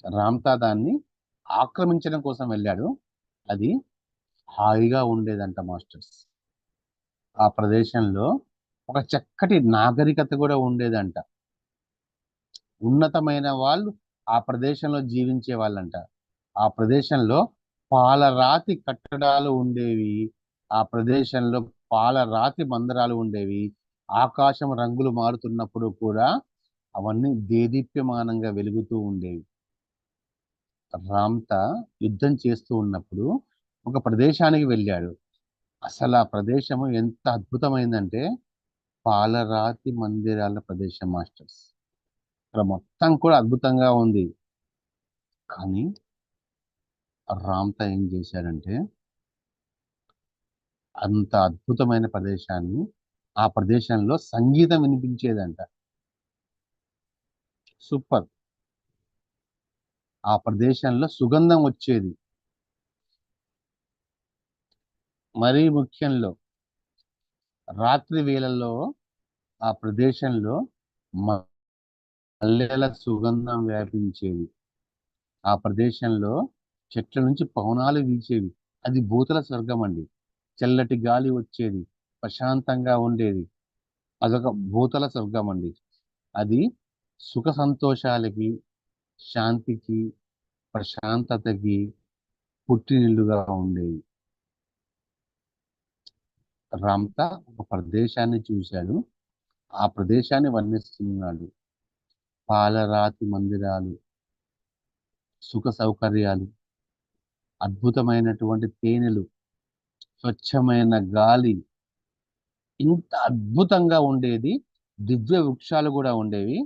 రామ్తా దాన్ని ఆక్రమించడం కోసం వెళ్ళాడు. అది హాయిగా ఉండేదంట మాస్టర్స్. ఆ ప్రదేశంలో ఒక చక్కటి నాగరికత కూడా ఉండేదంట. ఉన్నతమైన వాళ్ళు ఆ ప్రదేశంలో జీవించే వాళ్ళంట. ఆ ప్రదేశంలో పాలరాతి కట్టడాలు ఉండేవి. ఆ ప్రదేశంలో పాలరాతి మందిరాలు ఉండేవి. ఆకాశం రంగులు మారుతున్నప్పుడు కూడా అవన్నీ దేదీప్యమానంగా వెలుగుతూ ఉండేవి. రామ్తా యుద్ధం చేస్తూ ఉన్నప్పుడు ఒక ప్రదేశానికి వెళ్ళాడు. అసలు ఆ ప్రదేశము ఎంత అద్భుతమైందంటే పాలరాతి మందిరాల ప్రదేశం మాస్టర్స్. అక్కడ మొత్తం కూడా అద్భుతంగా ఉంది. కానీ రామ్తా ఏం చేశాడంటే అంత అద్భుతమైన ప్రదేశాన్ని, ఆ ప్రదేశంలో సంగీతం వినిపించేదంట. సూపర్. ఆ ప్రదేశంలో సుగంధం వచ్చేది. మరీ ముఖ్యంలో రాత్రి వేళల్లో ఆ ప్రదేశంలో మల్లెల సుగంధం వ్యాపించేది. ఆ ప్రదేశంలో చెట్ల నుంచి పవనాలు వీచేవి. అది భూతల స్వర్గం అండి. చల్లటి గాలి వచ్చేది, ప్రశాంతంగా ఉండేది. అదొక భూతల స్వర్గం అండి. అది సుఖ సంతోషాలకి, శాంతికి, ప్రశాంతతకి పుట్టినిల్లుగా ఉండేది. రామ్తా ఒక ప్రదేశాన్ని చూశాడు. ఆ ప్రదేశాన్ని వర్ణిస్తున్నాడు. పాలరాతి మందిరాలు, సుఖ సౌకర్యాలు, అద్భుతమైనటువంటి తేనెలు, స్వచ్ఛమైన గాలి, ఇంత అద్భుతంగా ఉండేది. దివ్య వృక్షాలు కూడా ఉండేవి.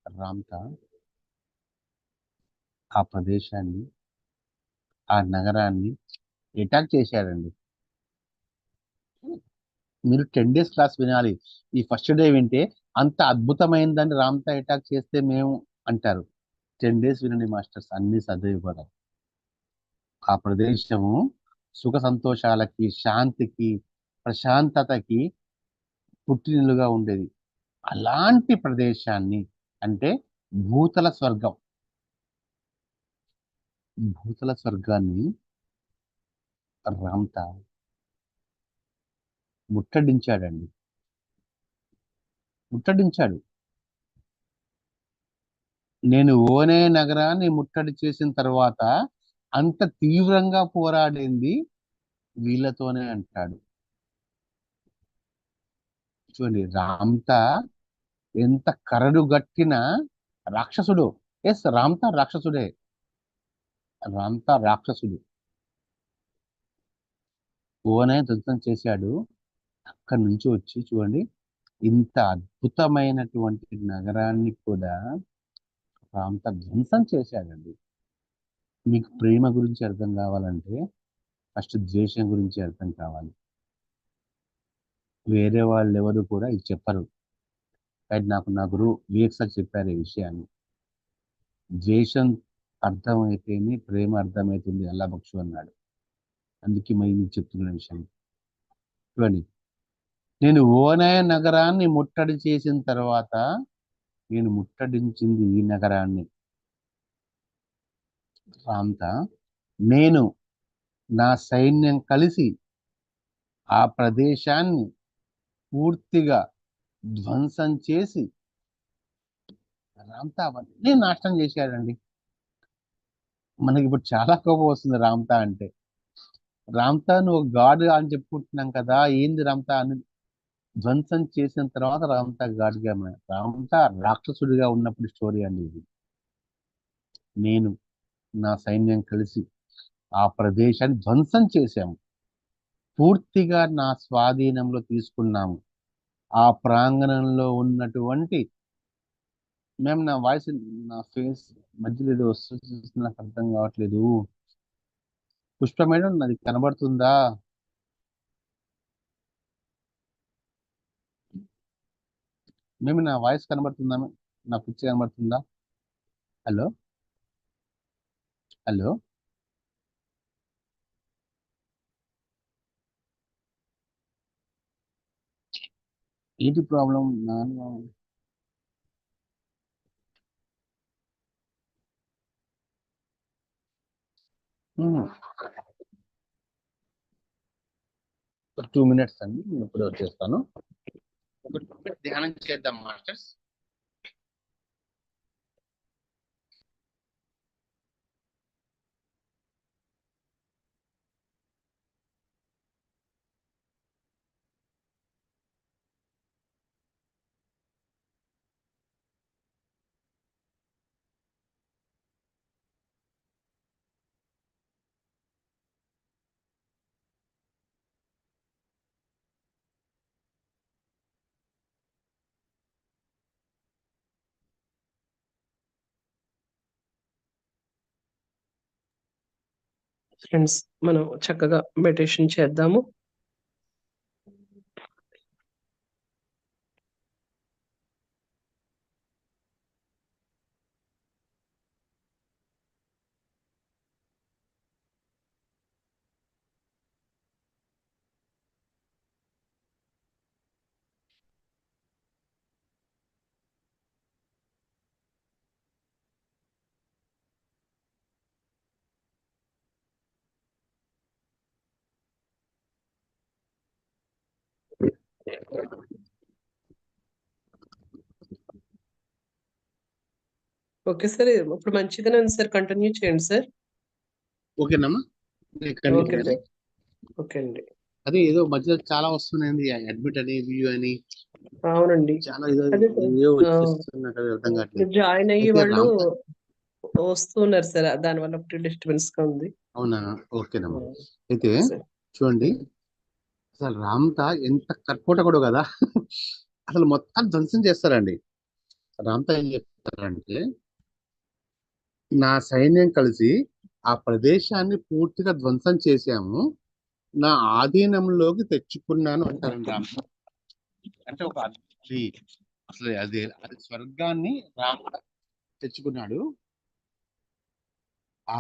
రామ్తా ఆ ప్రదేశాన్ని, ఆ నగరాన్ని అటాక్ చేశాడండి. మీరు 10 days క్లాస్ వినాలి. ఈ ఫస్ట్ డే వింటే అంత అద్భుతమైందని రామ్తా అటాక్ చేస్తే మేము అంటారు. 10 days వినండి మాస్టర్స్, అన్ని చదివిపోతాయి. ఆ ప్రదేశము సుఖ సంతోషాలకి, శాంతికి, ప్రశాంతతకి పుట్టినిల్లుగా ఉండేది. అలాంటి ప్రదేశాన్ని, అంటే భూతల స్వర్గం, భూతల స్వర్గాన్ని రామ్తా ముట్టడించాడండి. ముట్టడించాడు. నేను ఓనే నగరాన్ని ముట్టడి చేసిన తర్వాత అంత తీవ్రంగా పోరాడింది వీళ్ళతోనే అంటాడు. చూడండి, రామ్తా ఎంత కరడు గట్టిన రాక్షసుడు. ఎస్, రామ్తా రాక్షసుడే. రామ్తా రాక్షసుడు. ఓనే ధ్వంసం చేశాడు. అక్కడి నుంచి వచ్చి చూడండి, ఇంత అద్భుతమైనటువంటి నగరాన్ని కూడా రామ్తా ధ్వంసం చేశాడండి. మీకు ప్రేమ గురించి అర్థం కావాలంటే ఫస్ట్ ద్వేషం గురించి అర్థం కావాలి. వేరే వాళ్ళు ఎవరు కూడా ఇది చెప్పరు. కానీ నాకు నా గురువు విఎక్స్ సార్ చెప్పారు ఈ విషయాన్ని. ద్వేషం అర్థమైతేనే ప్రేమ అర్థమవుతుంది అల్లా బక్షు అన్నాడు. అందుకే మరి మీకు చెప్తున్న విషయం చూడండి. నేను ఓనయ నగరాన్ని ముట్టడి చేసిన తర్వాత, నేను ముట్టడించింది ఈ నగరాన్ని. రామ్తా, నేను నా సైన్యం కలిసి ఆ ప్రదేశాన్ని పూర్తిగా ధ్వంసం చేసి రామ్తా అవన్నీ నాశనం చేశాడండి. మనకి ఇప్పుడు చాలా కోపం వస్తుంది రామ్తా అంటే. రామ్తా నువ్వు గాడ్ అని చెప్పుకుంటున్నాం కదా, ఏంది రామ్తా అని ధ్వంసం చేసిన తర్వాత రామ్తా గాడ్గా రామ్తా రాక్షసుడిగా ఉన్నప్పుడు స్టోరీ అండి ఇది. నేను నా సైన్యం కలిసి ఆ ప్రదేశాన్ని ధ్వంసం చేశాము, పూర్తిగా నా స్వాధీనంలో తీసుకున్నాము. ఆ ప్రాంగణంలో ఉన్నటువంటి మేము, నా వాయిస్, నా ఫేస్ మధ్యలో ఏదో వస్తుంది, నాకు అర్థం కావట్లేదు. పుష్ప మేడం, నాది కనబడుతుందా? మేము, నా వాయిస్ కనబడుతుందా? నా పిక్చర్ కనబడుతుందా? Hello, hello. ఏంటి ప్రాబ్లం? నాన్న 2 minutes అండి, నేను ఇప్పుడు వచ్చేస్తాను. ఒక 2 minutes ధ్యానం చేద్దాం మాస్టర్స్. ఫ్రెండ్స్, మనం చక్కగా మెడిటేషన్ చేద్దాము. ఓకే సార్, ఇప్పుడు మంచిగానే ఉంది సార్, కంటిన్యూ చేయండి సార్. ఓకేనమ్మా, కంటిన్యూ ఓకే చేయాలి. సార్. ఓకే అండి. అదే ఏదో మధ్యలో చాలా వస్తున్నాయండి, అడ్మిట్ అని వ్యూ అని అవునండి. చాలా ఏదో అదే సార్. ఏవో ఆ, వచ్చేస్తున్నట్టు అర్థం కావట్లేదు. జాయిన్ అయ్యి అయితే వాళ్ళు రామ్ వస్తున్నారు సార్, దానివల్ల ఒకటి డిస్టర్బెన్స్ గా ఉంది. అవునా, ఓకేనమ్మా. ఆ, అయితే ఓకే సార్. చూడండి, అసలు రామ్తా ఎంత కర్కోట కూడా కదా. అసలు మొత్తం ధ్వంసం చేస్తారండి. రామ్తా ఏం చెప్తారంటే, నా సైన్యం కలిసి ఆ ప్రదేశాన్ని పూర్తిగా ధ్వంసం చేశాము, నా ఆధీనంలోకి తెచ్చుకున్నాను అంటారండి రామ్తా. అంటే ఒక అది అసలు అది స్వర్గాన్ని రామ్తా తెచ్చుకున్నాడు. ఆ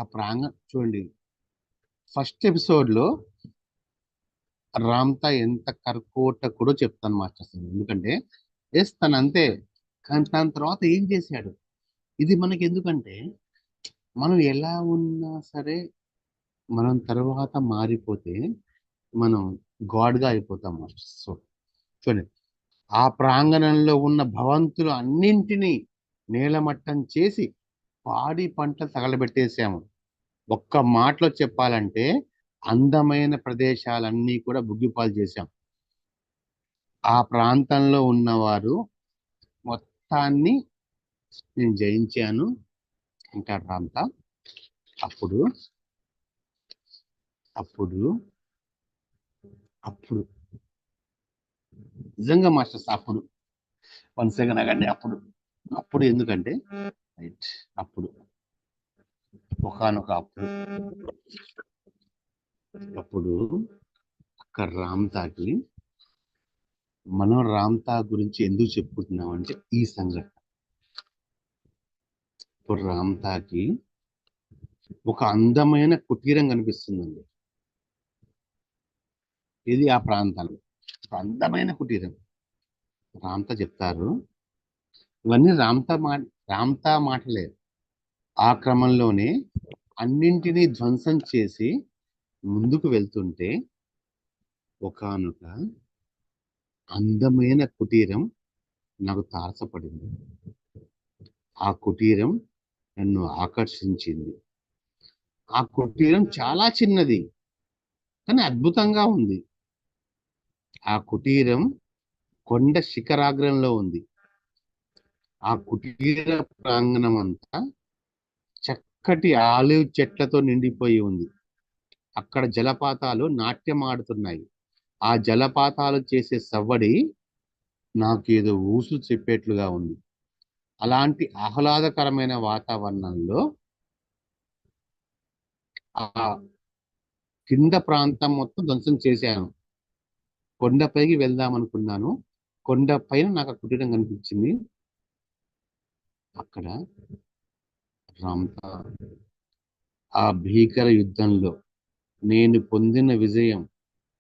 చూడండి, ఫస్ట్ ఎపిసోడ్ లో రామ్తా ఎంత కర్కోటకుడో చెప్తాను మాస్టర్స్. ఎందుకంటే ఎస్ తను అంతే, కానీ దాని తర్వాత ఏం చేశాడు, ఇది మనకి ఎందుకంటే మనం ఎలా ఉన్నా సరే మనం తర్వాత మారిపోతే మనం గాడ్ గా అయిపోతాం మాస్టర్స్. సో చూడండి, ఆ ప్రాంగణంలో ఉన్న భవంతులు అన్నింటినీ నేలమట్టం చేసి పాడి పంట తగలబెట్టేశాము. ఒక్క మాటలో చెప్పాలంటే అందమైన ప్రదేశాలన్నీ కూడా బుగ్గిపాలు చేశాం. ఆ ప్రాంతంలో ఉన్నవారు మొత్తాన్ని నేను జయించాను అంటాడు రామ్తా. అప్పుడు అప్పుడు అప్పుడు నిజంగా మాస్టర్స్, అప్పుడు 1 సెకండ్ ఆగండి. అప్పుడు అప్పుడు ఎందుకంటే రైట్, అప్పుడు ఒకానొక అప్పుడు అక్కడ రామ్తాకి, మనం రామ్తా గురించి ఎందుకు చెప్పుకుంటున్నాం అంటే ఈ సంఘటన. ఇప్పుడు రామ్తాకి ఒక అందమైన కుటీరం కనిపిస్తుందండి. ఇది ఆ ప్రాంతంలో ఒక అందమైన కుటీరం. రామ్తా చెప్తారు, ఇవన్నీ రామ్తా మాటలే. ఆ క్రమంలోనే అన్నింటినీ ధ్వంసం చేసి ముందుకు వెళ్తుంటే ఒకానొక అందమైన కుటీరం నాకు తారసపడింది. ఆ కుటీరం నన్ను ఆకర్షించింది. ఆ కుటీరం చాలా చిన్నది కానీ అద్భుతంగా ఉంది. ఆ కుటీరం కొండ శిఖరాగ్రంలో ఉంది. ఆ కుటీర ప్రాంగణం అంతా చక్కటి ఆలివ్ చెట్లతో నిండిపోయి ఉంది. అక్కడ జలపాతాలు నాట్యం ఆడుతున్నాయి. ఆ జలపాతాలు చేసే సవ్వడి నాకేదో ఊసు చెప్పేట్లుగా ఉంది. అలాంటి ఆహ్లాదకరమైన వాతావరణంలో ఆ కింద ప్రాంతం మొత్తం ధ్వంసం చేశాను. కొండపైకి వెళ్దాం అనుకున్నాను. కొండ పైన నాకు ఆ కుటీరం కనిపించింది. అక్కడ రామ్తా ఆ భీకర యుద్ధంలో నేను పొందిన విజయం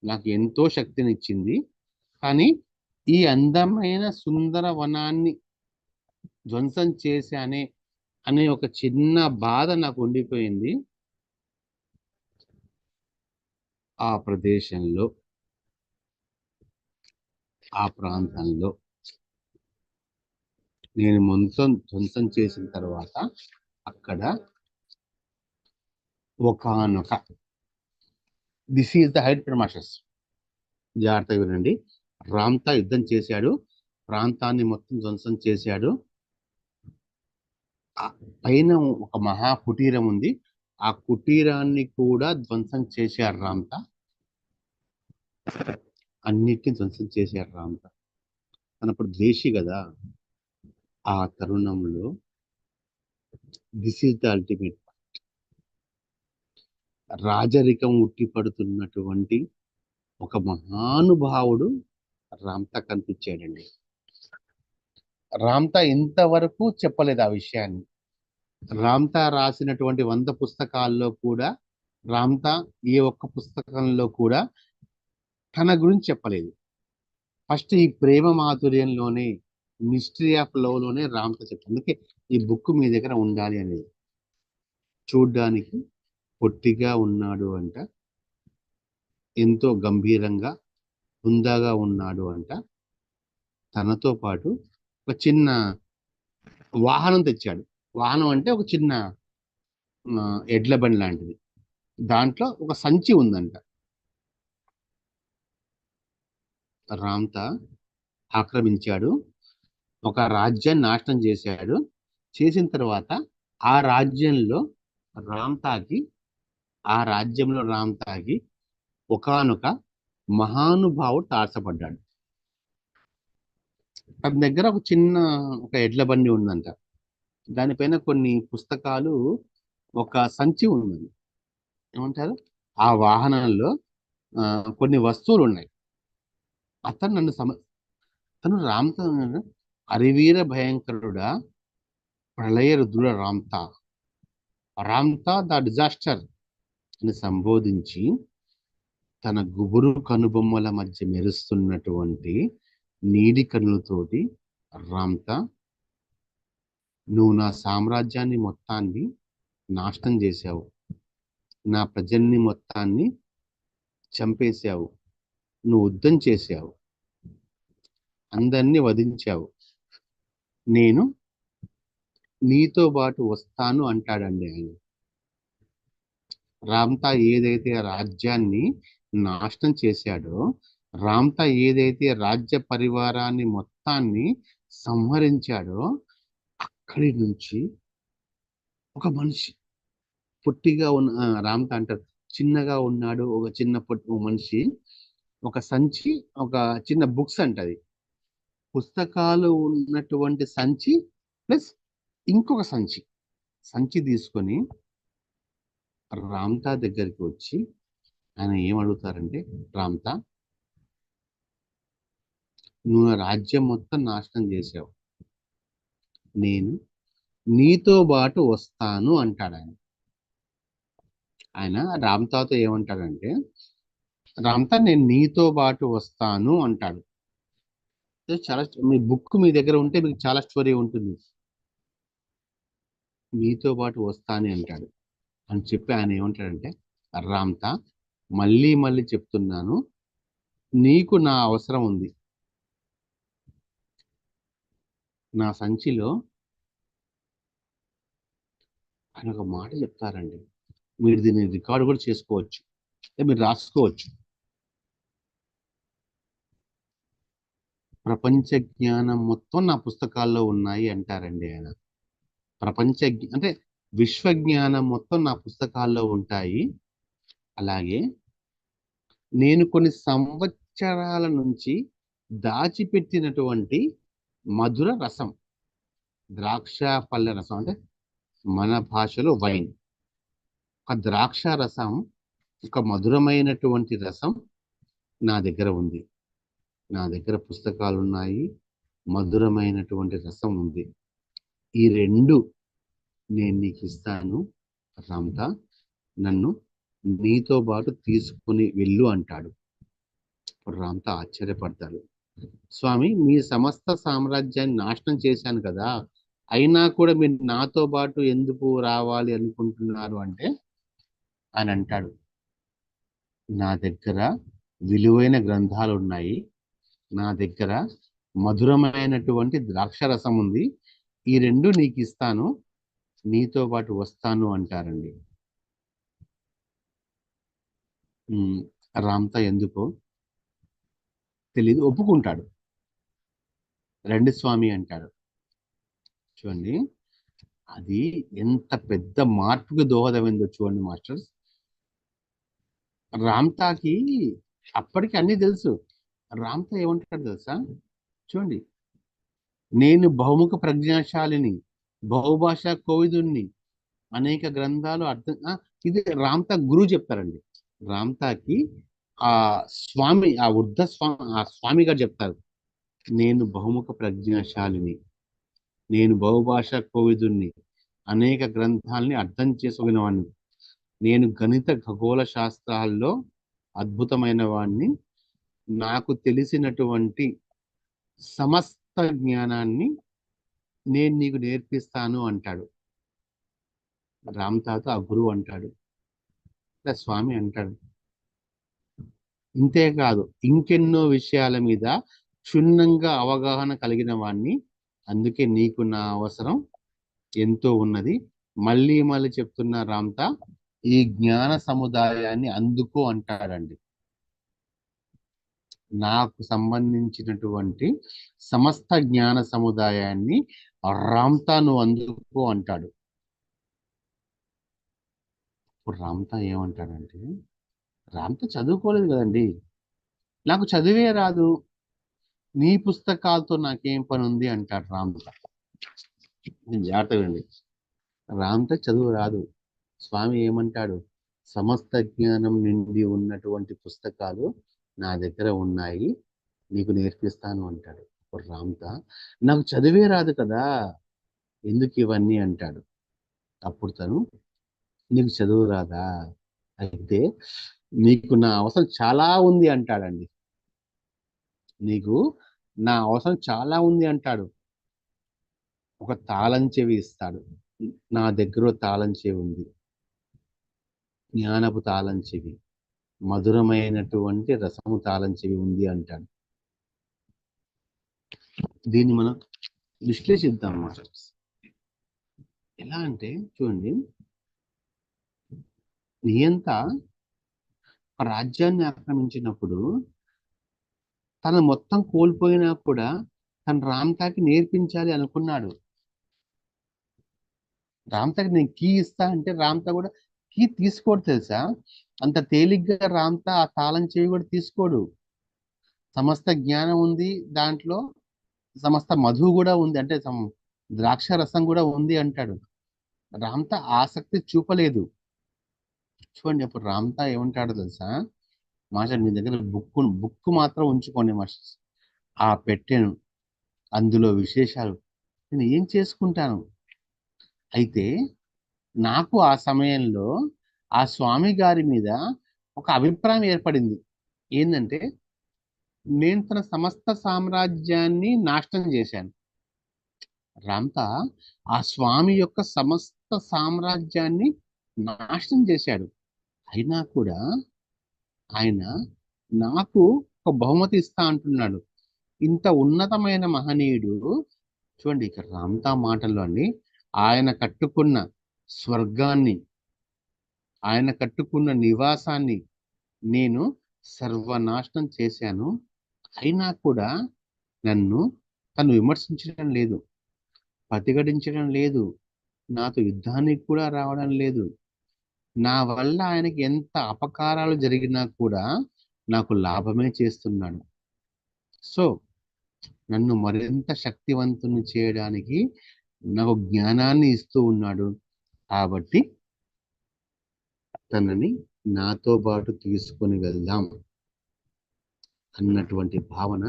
నాకు ఎంతో శక్తినిచ్చింది. కానీ ఈ అందమైన సుందర వనాన్ని ధ్వంసం చేశానే అనే ఒక చిన్న బాధ నాకు ఉండిపోయింది. ఆ ప్రదేశంలో, ఆ ప్రాంతంలో నేను మొత్తం ధ్వంసం చేసిన తర్వాత అక్కడ ఒకానొక this is the height masters. జాగ్రత్తగా వినండి. రామ్తా యుద్ధం చేశాడు, ప్రాంతాన్ని మొత్తం ధ్వంసం చేశాడు. ఆ పైన ఒక మహా కుటీరం ఉంది. ఆ కుటీరాన్ని కూడా ధ్వంసం చేశారు రామ్తా. అన్నిటిని ధ్వంసం చేశారు రామ్తా. తనప్పుడు ద్వేషి కదా. ఆ తరుణంలో దిస్ ఈజ్ ద అల్టిమేట్, రాజరికం ఉట్టిపడుతున్నటువంటి ఒక మహానుభావుడు రామ్తా కనిపించాడండి. రామ్తా ఇంతవరకు చెప్పలేదు ఆ విషయాన్ని. రామ్తా రాసినటువంటి 100 పుస్తకాల్లో కూడా రామ్తా ఏ ఒక్క పుస్తకంలో కూడా తన గురించి చెప్పలేదు. ఫస్ట్ ఈ ప్రేమ మాధుర్యంలోనే, మిస్టరీ ఆఫ్ లవ్ లోనే రామ్తా చెప్పాడు. అందుకే ఈ బుక్ మీ దగ్గర ఉండాలి అనేది. చూడ్డానికి పొట్టిగా ఉన్నాడు అంట, ఎంతో గంభీరంగా హుందాగా ఉన్నాడు అంట. తనతో పాటు ఒక చిన్న వాహనం తెచ్చాడు. వాహనం అంటే ఒక చిన్న ఎడ్ల బండి లాంటిది. దాంట్లో ఒక సంచి ఉందంట. రామ్తా ఆక్రమించాడు, ఒక రాజ్యాన్ని నాశనం చేశాడు. చేసిన తర్వాత ఆ రాజ్యంలో రామ్తాకి ఆ రాజ్యంలో రామ్తాకి ఒకానొక మహానుభావుడు తారసపడ్డాడు. తన దగ్గర ఒక ఎడ్ల బండి ఉందంట. దానిపైన కొన్ని పుస్తకాలు, ఒక సంచి ఉంది. ఏమంటారు, ఆ వాహనంలో కొన్ని వస్తువులు ఉన్నాయి. అతను నన్ను సమ తను రామ్తా అరివీర భయంకరుడా, ప్రళయ రుద్రుడ రామ్తా, రామ్తా ద డిజాస్టర్ అని సంబోధించి తన గుబురు కనుబొమ్మల మధ్య మెరుస్తున్నటువంటి నీలి కన్నులతోటి, రామ్తా, నువ్వు నా సామ్రాజ్యాన్ని మొత్తాన్ని నాశనం చేశావు, నా ప్రజల్ని మొత్తాన్ని చంపేశావు, నువ్వు యుద్ధం చేశావు, అందరినీ వధించావు, నేను నీతో పాటు వస్తాను అంటాడండి ఆయన. రామ్తా ఏదైతే రాజ్యాన్ని నాశనం చేశాడో, రామ్తా ఏదైతే రాజ్య పరివారాన్ని మొత్తాన్ని సంహరించాడో, అక్కడి నుంచి ఒక మనిషి పొట్టిగా ఉన్న రామ్తా అంటారు, చిన్నగా ఉన్నాడు ఒక చిన్న పొట్టి మనిషి, ఒక సంచి, ఒక చిన్న బుక్స్ అంటది, పుస్తకాలు ఉన్నటువంటి సంచి ప్లస్ ఇంకొక సంచి సంచి తీసుకొని రామ్తా దగ్గరికి వచ్చి ఆయన ఏమడుగుతారంటే, రామ్తా, నువ్వు రాజ్యం మొత్తం నాశనం చేసావు, నేను నీతో పాటు వస్తాను అంటాడు ఆయన. ఆయన రామ్తాతో ఏమంటాడంటే, రామ్తా నేను నీతో పాటు వస్తాను అంటాడు. చాలా మీ బుక్ మీ దగ్గర ఉంటే మీకు చాలా స్టోరీ ఉంటుంది. నీతో పాటు వస్తాను అంటాడు అని చెప్పి ఆయన ఏమంటాడంటే, రామ్తా, మళ్ళీ మళ్ళీ చెప్తున్నాను, నీకు నా అవసరం ఉంది. నా సంచిలో ఆయన ఒక మాట చెప్తారండి, మీరు దీన్ని రికార్డు కూడా చేసుకోవచ్చు, మీరు రాసుకోవచ్చు. ప్రపంచ జ్ఞానం మొత్తం నా పుస్తకాల్లో ఉన్నాయి అంటారండి ఆయన. అంటే విశ్వ జ్ఞానం మొత్తం నా పుస్తకాల్లో ఉంటాయి. అలాగే నేను కొన్ని సంవత్సరాల నుంచి దాచిపెట్టినటువంటి మధుర రసం, ద్రాక్ష పళ్ళ రసం, అంటే మన భాషలో వైన్, ఒక ద్రాక్ష రసం, ఒక మధురమైనటువంటి రసం నా దగ్గర ఉంది. నా దగ్గర పుస్తకాలు ఉన్నాయి, మధురమైనటువంటి రసం ఉంది. ఈ రెండు నేను నీకు ఇస్తాను రామ్తా, నన్ను నీతో పాటు తీసుకుని వెళ్ళు అంటాడు. ఇప్పుడు రామ్తా ఆశ్చర్యపడతాడు, స్వామి, మీ సమస్త సామ్రాజ్యాన్ని నాశనం చేశాను కదా, అయినా కూడా మీరు నాతో పాటు ఎందుకు రావాలి అనుకుంటున్నారు అంటే, అని అంటాడు, నా దగ్గర విలువైన గ్రంథాలు ఉన్నాయి, నా దగ్గర మధురమైనటువంటి ద్రాక్షరసం ఉంది, ఈ రెండు నీకు ఇస్తాను, నీతో పాటు వస్తాను అంటారండి. రామ్తా ఎందుకో తెలీదు, ఒప్పుకుంటాడు. రండి స్వామి అంటాడు. చూడండి, అది ఎంత పెద్ద మార్పుకి దోహదమైందో చూడండి మాస్టర్స్. రామ్తాకి అప్పటికి అన్ని తెలుసు. రామ్తా ఏమంటాడు తెలుసా, చూడండి, నేను బహుముఖ ప్రజ్ఞాశాలిని, బహుభాషా కోవిదుణ్ణి, అనేక గ్రంథాలు అర్థం, ఇది రామ్తా గురువు చెప్తారండి. రామ్తాకి ఆ స్వామి, ఆ వృద్ధ స్వామి, ఆ స్వామి గారు చెప్తారు, నేను బహుముఖ ప్రజ్ఞాశాలిని, నేను బహుభాషా కోవిదుణ్ణి, అనేక గ్రంథాలని అర్థం చేసుకునే వాడిని, నేను గణిత ఖగోళ శాస్త్రాల్లో అద్భుతమైన వాడిని, నాకు తెలిసినటువంటి సమస్త జ్ఞానాన్ని నేను నీకు నేర్పిస్తాను అంటాడు. రామ్తాతో ఆ గురువు అంటాడు, స్వామి అంటాడు, ఇంతేకాదు ఇంకెన్నో విషయాల మీద క్షుణ్ణంగా అవగాహన కలిగిన వాడిని, అందుకే నీకు నా అవసరం, ఎంతో ఉన్నది. మళ్ళీ మళ్ళీ చెప్తున్న రామ్తా, ఈ జ్ఞాన సముదాయాన్ని అందుకో అంటాడండి. నాకు సంబంధించినటువంటి సమస్త జ్ఞాన సముదాయాన్ని రామ్తా నువ్వు అందుకో అంటాడు. ఇప్పుడు రామ్తా ఏమంటాడంటే, రామ్తా చదువుకోలేదు కదండి, నాకు చదివే రాదు, నీ పుస్తకాలతో నాకేం పని ఉంది అంటాడు రామ్తా. జాగ్రత్తగా వినండి. రామ్తా చదువు రాదు. స్వామి ఏమంటాడు, సమస్త జ్ఞానం నిండి ఉన్నటువంటి పుస్తకాలు నా దగ్గర ఉన్నాయి, నీకు నేర్పిస్తాను అంటాడు. ఇప్పుడు రామ్తా, నాకు చదివే రాదు కదా, ఎందుకు ఇవన్నీ అంటాడు. అప్పుడు తను, నీకు చదువు రాదా, అయితే నీకు నా అవసరం చాలా ఉంది అంటాడండి. నీకు నా అవసరం చాలా ఉంది అంటాడు. ఒక తాళం చెవి ఇస్తాడు. నా దగ్గర తాళం చెవి ఉంది, జ్ఞానపు తాళం చెవి, మధురమైనటువంటి రసము తాళం చెవి ఉంది అంటాడు. దీన్ని మనం విశ్లేషిద్దాం అన్నమాట. ఎలా అంటే చూడండి, నియంత రాజ్యాన్ని ఆక్రమించినప్పుడు తను మొత్తం కోల్పోయినా కూడా తను రామ్తాకి నేర్పించాలి అనుకున్నాడు. రామ్తాకి నేను కీ ఇస్తా అంటే రామ్తా కూడా కీ తీసుకోడు తెలుసా. అంత తేలిగ్గా రామ్తా ఆ తాళం చెవి కూడా తీసుకోడు. సమస్త జ్ఞానం ఉంది దాంట్లో, సమస్త మధు కూడా ఉంది, అంటే ద్రాక్ష రసం కూడా ఉంది అంటాడు. రామ్తా ఆసక్తి చూపలేదు. చూడండి, అప్పుడు రామ్తా ఏమంటాడో తెలుసా, మాస్టర్ మీ దగ్గర బుక్ మాత్రం ఉంచుకోండి మాస్టర్, ఆ పెట్టెను, అందులో విశేషాలు నేను ఏం చేసుకుంటాను. అయితే నాకు ఆ సమయంలో ఆ స్వామి గారి మీద ఒక అభిప్రాయం ఏర్పడింది. ఏంటంటే, నేను తన సమస్త సామ్రాజ్యాన్ని నాశనం చేశాను. రామ్తా ఆ స్వామి యొక్క సమస్త సామ్రాజ్యాన్ని నాశనం చేశాడు. అయినా కూడా ఆయన నాకు ఒక బహుమతి ఇస్తా అంటున్నాడు. ఇంత ఉన్నతమైన మహనీయుడు, చూడండి ఇక్కడ రామ్తా మాటల్లో అండి, ఆయన కట్టుకున్న స్వర్గాన్ని, ఆయన కట్టుకున్న నివాసాన్ని నేను సర్వనాశనం చేశాను. అయినా కూడా నన్ను తను విమర్శించడం లేదు, ప్రతిఘటించడం లేదు, నాతో యుద్ధానికి కూడా రావడం లేదు. నా వల్ల ఆయనకి ఎంత అపకారాలు జరిగినా కూడా నాకు లాభమే చేస్తున్నాడు. సో నన్ను మరింత శక్తివంతుని చేయడానికి నాకు జ్ఞానాన్ని ఇస్తూ ఉన్నాడు. కాబట్టి తనని నాతో పాటు తీసుకొని వెళ్దాం అన్నటువంటి భావన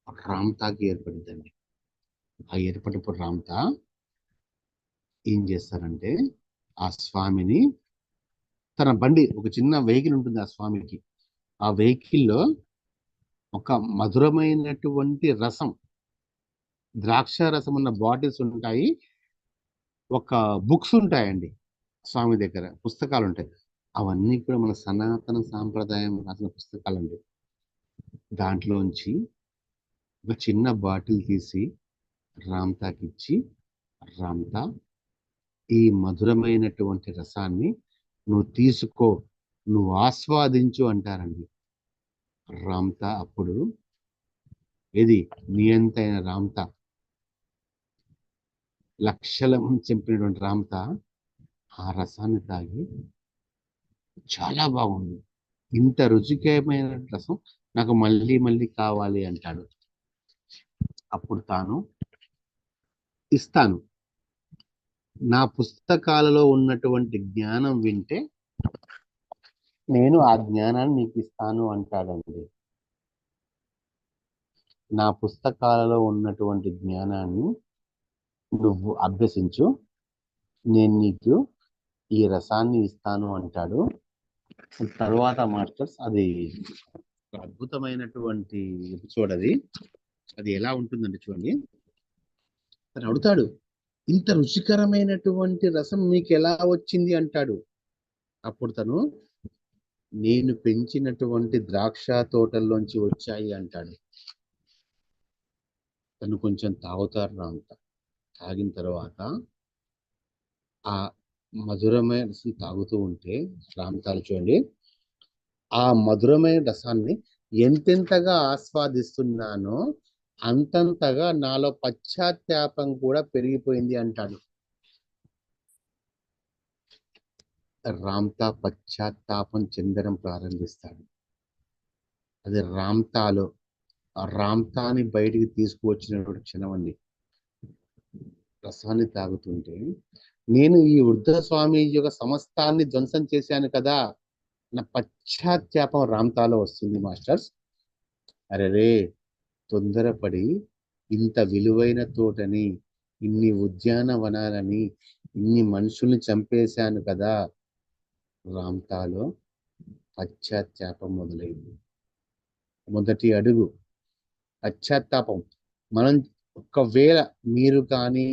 రామ్తాకి ఏర్పడిందండి. ఆ ఏర్పడినప్పుడు రామ్తా ఏం చేస్తారంటే, ఆ స్వామిని తన బండి, ఒక చిన్న వెహికల్ ఉంటుంది ఆ స్వామికి, ఆ వెహికల్లో ఒక మధురమైనటువంటి రసం, ద్రాక్ష రసం ఉన్న బాటిల్స్ ఉంటాయి, ఒక బుక్స్ ఉంటాయండి స్వామి దగ్గర, పుస్తకాలు ఉంటాయి. అవన్నీ కూడా మన సనాతన సాంప్రదాయం రాసిన పుస్తకాలండి. దాంట్లోంచి ఒక చిన్న బాటిల్ తీసి రామ్తాకి ఇచ్చి, రామ్తా ఈ మధురమైనటువంటి రసాన్ని నువ్వు తీసుకో, నువ్వు ఆస్వాదించు అంటారండి. రామ్తా అప్పుడు, ఇది నియంతైన రామ్తా, లక్షల మంది చంపినటువంటి రామ్తా ఆ రసాన్ని తాగి చాలా బాగుంది, ఇంత రుచికరమైన రసం నాకు మళ్ళీ మళ్ళీ కావాలి అంటాడు. అప్పుడు తాను ఇస్తాను, నా పుస్తకాలలో ఉన్నటువంటి జ్ఞానం వింటే నేను ఆ జ్ఞానాన్ని నీకు ఇస్తాను అంటాడండి. నా పుస్తకాలలో ఉన్నటువంటి జ్ఞానాన్ని నువ్వు అభ్యసించు, నేను నీకు ఈ రసాన్ని ఇస్తాను అంటాడు. తర్వాత మాస్టర్స్, అది ఒక అద్భుతమైనటువంటి ఎపిసోడ్. అది ఎలా ఉంటుందండి చూడండి, తను అడుగుతాడు, ఇంత రుచికరమైనటువంటి రసం మీకు ఎలా వచ్చింది అంటాడు. అప్పుడు తను, నేను పెంచినటువంటి ద్రాక్ష తోటల్లోంచి వచ్చాయి అంటాడు. తను కొంచెం తాగుతారు అంత, తాగిన తర్వాత ఆ మధురమైన రసం తాగుతూ ఉంటే రామతాలు చూడండి, ఆ మధురమైన రసాన్ని ఎంతెంతగా ఆస్వాదిస్తున్నానో అంతంతగా నాలో పశ్చాత్తాపం కూడా పెరిగిపోయింది అంటాడు. రామ్తా పశ్చాత్తాపం చెందడం ప్రారంభిస్తాడు. అది రామ్తాలో ఆ రామ్తాని బయటికి తీసుకువచ్చినటువంటి క్షణం అండి. రసాన్ని తాగుతుంటే నేను ఈ వృద్ధ స్వామి యొక్క సమస్తాన్ని ధ్వంసం చేశాను కదా, నా పశ్చాత్తాపం రామ్తాలో వస్తుంది మాస్టర్స్. అరే తొందరపడి ఇంత విలువైన తోటని, ఇన్ని ఉద్యానవనాలని, ఇన్ని మనుషుల్ని చంపేశాను కదా, రామ్తాలో పశ్చాత్తాపం మొదలైంది. మొదటి అడుగు పశ్చాత్తాపం. మనం ఒకవేళ మీరు కానీ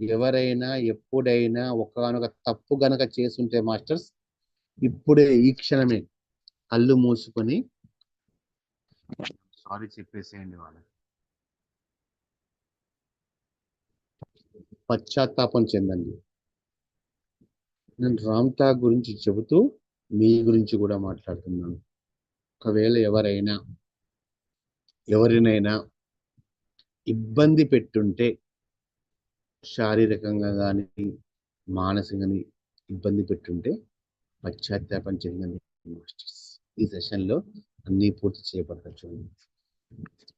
ఎవరైనా ఎప్పుడైనా ఒకానొక తప్పు గనక చేసుంటే మాస్టర్స్, ఇప్పుడే ఈ క్షణమే కళ్ళు మూసుకొని సారీ చెప్పేసేయండి వాళ్ళకి. పశ్చాత్తాపం చెందండి. నేను రామ్తా గురించి చెబుతూ మీ గురించి కూడా మాట్లాడుతున్నాను. ఒకవేళ ఎవరినైనా ఇబ్బంది పెట్టుంటే, శారీరకంగా కానీ మానసికంగా ఇబ్బంది పెట్టుంటే పశ్చాత్తాపం చెందండి మాస్టర్స్. ఈ సెషన్లో అన్నీ పూర్తి చేయబడతాయి. చూడండి,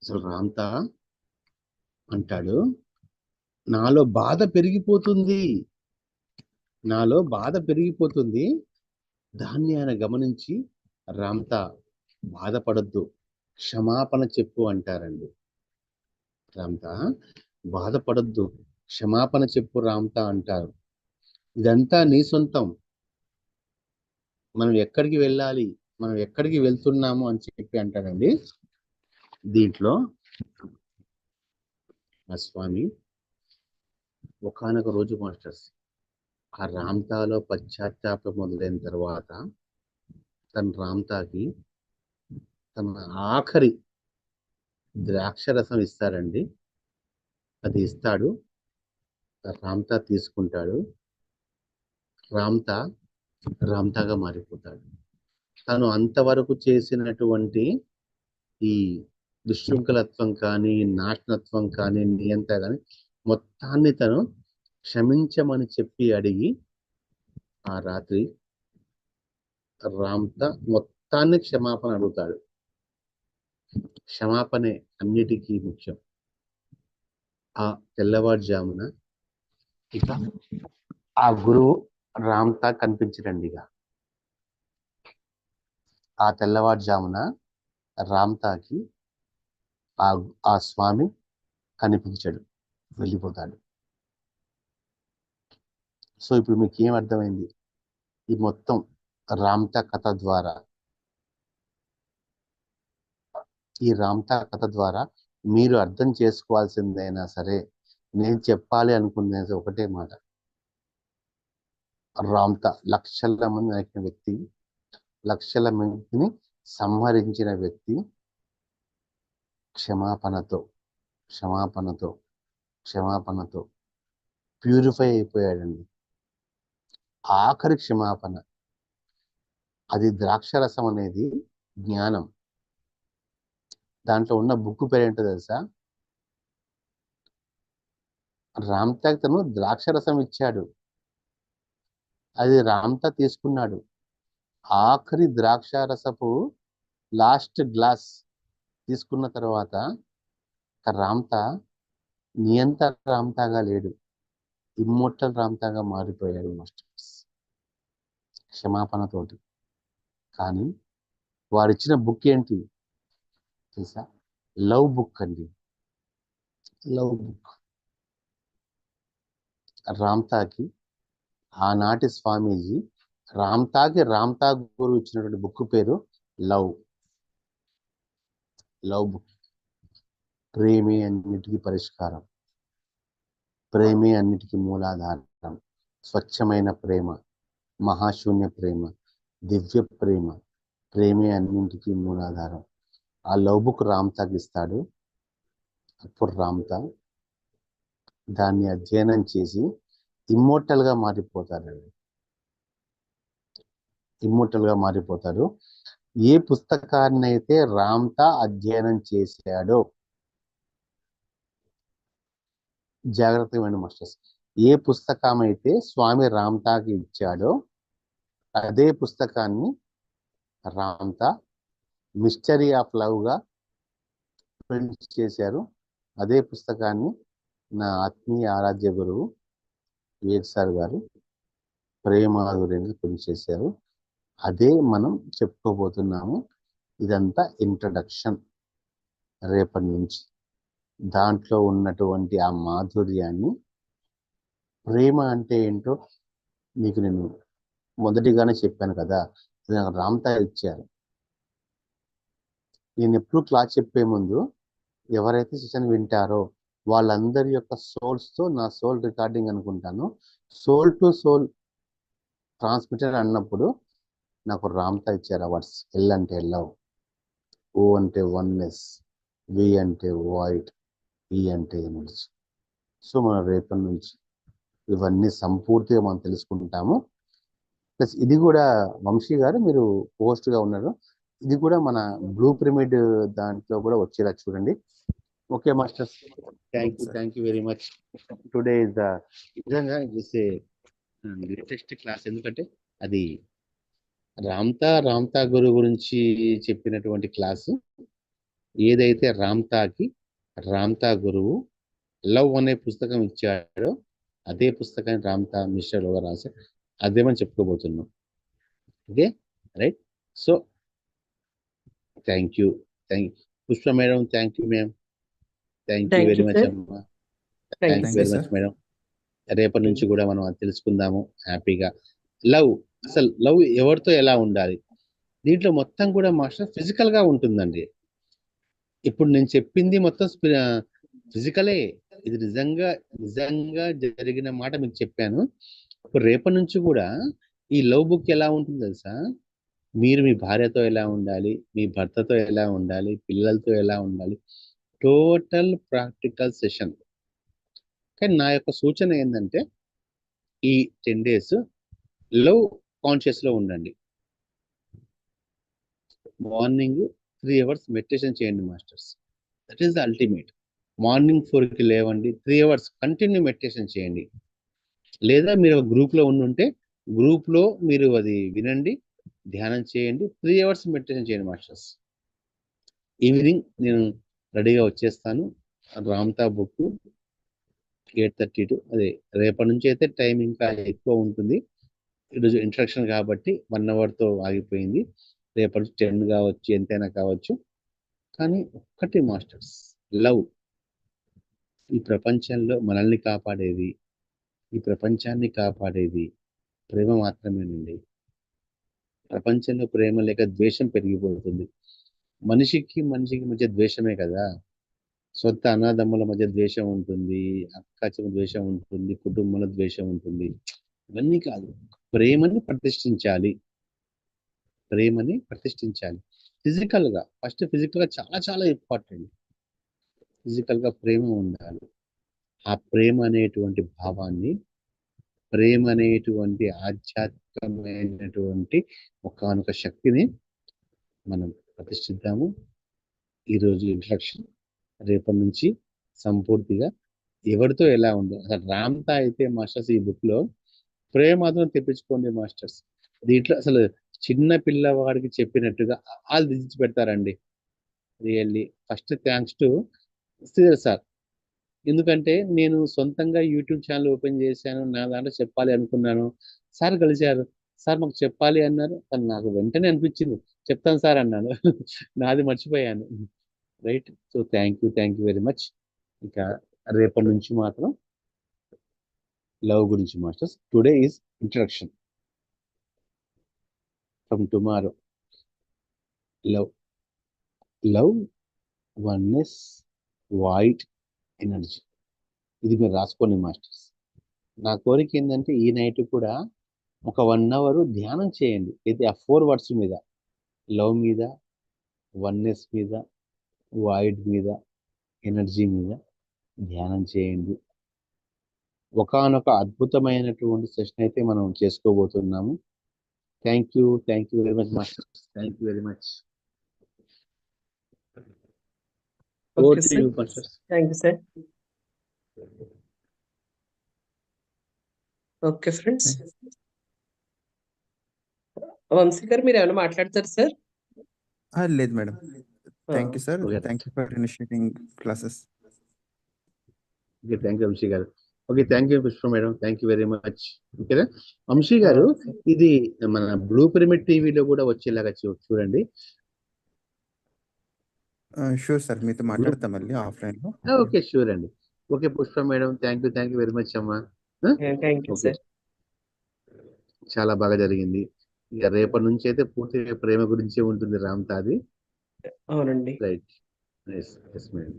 అసలు రామ్తా అంటాడు, నాలో బాధ పెరిగిపోతుంది, దాన్ని ఆయన గమనించి రామ్తా బాధపడద్దు, క్షమాపణ చెప్పు అంటారండి. రామ్తా బాధపడద్దు, క్షమాపణ చెప్పు రామ్తా అంటారు. ఇదంతా నీ సొంతం, మనం ఎక్కడికి వెళ్ళాలి, మనం ఎక్కడికి వెళ్తున్నాము అని చెప్పి అంటారండి. దీంట్లో ఆ స్వామి ఒకానొక రోజు మాస్టర్స్ ఆ రామ్తాలో పశ్చాత్తాపం మొదలైన తర్వాత తన రామ్తాకి తన ఆఖరి ద్రాక్షరసం ఇస్తారండి. అది ఇస్తాడు, రామ్తా తీసుకుంటాడు, రామ్తాగా మారిపోతాడు. తను అంతవరకు చేసినటువంటి ఈ దుశృంఖలత్వం కానీ, నాశనత్వం కానీ, నియంత కానీ మొత్తాన్ని తను క్షమించమని చెప్పి అడిగి ఆ రాత్రి రామ్తా మొత్తాన్ని క్షమాపణ అడుగుతాడు. క్షమాపణే అన్నిటికీ ముఖ్యం. ఆ తెల్లవారుజామున ఇక ఆ గురువు రామ్తా కనిపించరండి. ఇక ఆ తెల్లవారుజామున రామ్తాకి ఆ స్వామి కనిపించడు, వెళ్ళిపోతాడు. సో ఇప్పుడు మీకు ఏం అర్థమైంది? ఈ మొత్తం రామ్తా కథ ద్వారా, మీరు అర్థం చేసుకోవాల్సిందైనా సరే, నేను చెప్పాలి అనుకునేది ఒకటే మాట. రామ్తా లక్షల మంది నరికిన వ్యక్తి, లక్షల మందిని సంహరించిన వ్యక్తి క్షమాపణతో ప్యూరిఫై అయిపోయాడండి. ఆఖరి క్షమాపణ, అది ద్రాక్షరసం అనేది జ్ఞానం. దాంట్లో ఉన్న బుక్ పేరేంటో తెలుసా? రామ్తా తను ద్రాక్షరసం ఇచ్చాడు, అది రామ్తా తీసుకున్నాడు. ఆఖరి ద్రాక్షరసపు లాస్ట్ గ్లాస్ తీసుకున్న తర్వాత రామ్తా నియంత రామ్తాగా లేడు, ఇమ్మోర్టల్ రామ్తాగా మారిపోయాడు మాస్టర్స్, క్షమాపణతోటి. కానీ వారిచ్చిన బుక్ ఏంటి తెలుసా? లవ్ బుక్ అండి, లవ్ బుక్. రామ్తాకి ఆనాటి స్వామీజీ రామ్తా గురు ఇచ్చినటువంటి బుక్ పేరు లవ్ బుక్. ప్రేమే అన్నిటికీ పరిష్కారం, ప్రేమే అన్నిటికీ మూలాధారం, స్వచ్ఛమైన ప్రేమ, మహాశూన్య ప్రేమ, దివ్య ప్రేమ, ప్రేమే అన్నింటికీ మూలాధారం. ఆ లవ్ బుక్ రామ్తాకి ఇస్తాడు. అప్పుడు రామ్తా దాన్ని అధ్యయనం చేసి ఇమ్మోర్టల్ గా మారిపోతారండి. ఇమ్మోర్టల్ గా మారిపోతారు. ఏ పుస్తకాన్ని అయితే రామ్తా అధ్యయనం చేశాడో, జాగ్రత్తగా వినండి మాస్టర్స్, ఏ పుస్తకం అయితే స్వామి రామ్తాకి ఇచ్చాడో అదే పుస్తకాన్ని రామ్తా మిస్టరీ ఆఫ్ లవ్ గా ప్రింట్ చేశారు. అదే పుస్తకాన్ని నా ఆత్మీయ ఆరాధ్య గురువు వివేక్ సార్ గారు ప్రేమాధుర్యంగా ప్రింట్ చేశారు. అదే మనం చెప్పుకోబోతున్నాము. ఇదంతా ఇంట్రడక్షన్. రేపటి నుంచి దాంట్లో ఉన్నటువంటి ఆ మాధుర్యాన్ని, ప్రేమ అంటే ఏంటో మీకు నేను మొదటిగానే చెప్పాను కదా, అది నాకు రామ్తా ఇచ్చారు. నేను ఎప్పుడు క్లాస్ చెప్పే ముందు ఎవరైతే సెషన్ వింటారో వాళ్ళందరి యొక్క సోల్స్తో నా సోల్ రికార్డింగ్ అనుకుంటాను. సోల్ టు సోల్ ట్రాన్స్మిటర్ అన్నప్పుడు నాకు రామ్తా ఇచ్చారు అవార్డ్స్. ఎల్ అంటే లవ్, ఓ అంటే వన్నెస్, వి అంటే వాయిడ్, ఈ అంటే ఎనర్జీ. సో మనం రేపటి నుంచి ఇవన్నీ సంపూర్తిగా మనం తెలుసుకుంటాము. ప్లస్ ఇది కూడా వంశీ గారు మీరు పోస్ట్గా ఉన్నారు, ఇది కూడా మన బ్లూ పిరమిడ్ దాంట్లో కూడా వచ్చేలా చూడండి. Okay masters, thank you very much. Today is the నిజంగా ఇట్స్ ఏ లేటెస్ట్ క్లాస్. ఎందుకంటే అది రామ్తా గురు గురించి చెప్పినటువంటి క్లాసు. ఏదైతే రామ్తా గురువు లవ్ అనే పుస్తకం ఇచ్చాడో అదే పుస్తకాన్ని రామ్తా మిస్టర్ లో రాశారు. అదేమని చెప్పుకోబోతున్నాం. Okay right. So thank you Pushpa madam, thank you ma'am, thank you very much అమ్మా, thank you very much madam. రేపటి నుంచి కూడా మనం అది తెలుసుకుందాము హ్యాపీగా. లవ్, అసలు లవ్ ఎవరితో ఎలా ఉండాలి, దీంట్లో మొత్తం కూడా మాస్టర్ ఫిజికల్ గా ఉంటుందండి. ఇప్పుడు నేను చెప్పింది మొత్తం ఫిజికలే. ఇది నిజంగా జరిగిన మాట మీకు చెప్పాను. ఇప్పుడు రేపటి నుంచి కూడా ఈ లవ్ బుక్ ఎలా ఉంటుంది తెలుసా, మీరు మీ భార్యతో ఎలా ఉండాలి, మీ భర్తతో ఎలా ఉండాలి, పిల్లలతో ఎలా ఉండాలి, టోటల్ ప్రాక్టికల్ సెషన్. కానీ నా యొక్క సూచన ఏంటంటే ఈ 10 days లవ్ కాన్షియస్ లో ఉండండి. మార్నింగ్ 3 hours మెడిటేషన్ చేయండి masters. That is the ultimate. Morning 4కి లేవండి, 3 hours కంటిన్యూ మెడిటేషన్ చేయండి. లేదా మీరు గ్రూప్ లో ఉంటే గ్రూప్ లో మీరు అది వినండి, ధ్యానం చేయండి, 3 hours మెడిటేషన్ చేయండి మాస్టర్స్. ఈవినింగ్ నేను రెడీగా వచ్చేస్తాను. రామ్తా బుక్ 8:32, అదే రేపటి నుంచి అయితే టైం ఇంకా ఎక్కువ ఉంటుంది. ఈరోజు ఇంట్రడక్షన్ కాబట్టి 1 hourతో ఆగిపోయింది. రేపటి 10 కావచ్చు, ఎంతైనా కావచ్చు. కానీ ఒక్కటి మాస్టర్స్, లవ్ ఈ ప్రపంచంలో మనల్ని కాపాడేది, ఈ ప్రపంచాన్ని కాపాడేది ప్రేమ మాత్రమేనండి. ప్రపంచంలో ప్రేమ లేక ద్వేషం పెరిగిపోతుంది. మనిషికి మధ్య ద్వేషమే కదా. సొంత అన్నదమ్ముల మధ్య ద్వేషం ఉంటుంది, అక్క చెల్లి ద్వేషం ఉంటుంది, కుటుంబంలో ద్వేషం ఉంటుంది. ఇవన్నీ కాదు, ప్రేమని ప్రతిష్ఠించాలి. ఫిజికల్ గా ఫస్ట్, ఫిజికల్ గా చాలా చాలా ఇంపార్టెంట్. ఫిజికల్ గా ప్రేమ ఉండాలి. ఆ ప్రేమ అనేటువంటి భావాన్ని, ప్రేమ అనేటువంటి ఆధ్యాత్మికమైనటువంటి ఒకానొక శక్తిని మనం ప్రతిష్ఠిద్దాము. ఈరోజు ఇంట్రడక్షన్, రేపటి నుంచి సంపూర్తిగా ఎవరితో ఎలా ఉందో. అసలు రామ్తా అయితే మాస్టర్స్ ఈ బుక్ లో ప్రేమ మాత్రం తెప్పించుకోండి మాస్టర్స్. దీంట్లో అసలు చిన్న పిల్లవాడికి చెప్పినట్టుగా వాళ్ళు దించి పెడతారండి. Really first thanks to Sridhar sir. ఎందుకంటే నేను సొంతంగా యూట్యూబ్ ఛానల్ ఓపెన్ చేశాను, నా దాంట్లో చెప్పాలి అనుకున్నాను. సార్ కలిశారు, సార్ మాకు చెప్పాలి అన్నారు. కానీ నాకు వెంటనే అనిపించింది చెప్తాను సార్ అన్నాను. నాది మర్చిపోయాను. Right. So thank you very much. ఇంకా రేపటి నుంచి మాత్రం లవ్ గురించి masters. Today is introduction. From tomorrow love, oneness, white energy. ఇది మీరు రాసుకోండి మాస్టర్స్. నా కోరిక ఏంటంటే ఈ నైట్ కూడా ఒక 1 hour ధ్యానం చేయండి. అయితే ఆ 4 words మీద, లవ్ మీద, వన్నెస్ మీద, వైడ్ మీద, ఎనర్జీ మీద ధ్యానం చేయండి. ఒకానొక అద్భుతమైనటువంటి సెషన్ అయితే మనం చేసుకోబోతున్నాము. Thank you very much master. Thank you very much. Okay over to sir. You master. Thank you sir. Okay friends, Vamshi గారు మీరు ఏమైనా మాట్లాడతారు సార్? లేదు madam. Thank you sir. Okay. Thank you for initiating classes. Okay, thank you Vamshi గారు. Okay, thank you Pushpa madam. Thank you very much. ఓకేనా వంశీ గారు, ఇది మన బ్లూ పిరమిడ్ టీవీలో కూడా వచ్చేలాగా చూడండి. షూర్ సార్, మీతో మాట్లాడతాం మళ్ళీ ఆఫ్లైన్ లో. ఓకే, షూర్ అండి. Okay Pushpa madam, thank you very much అమ్మా. Thank you okay, sir. చాలా బాగా జరిగింది. ఇక రేపటి నుంచి అయితే పూర్తిగా ప్రేమ గురించే ఉంటుంది రామ్తాది. అవునండి. Right. Yes madam.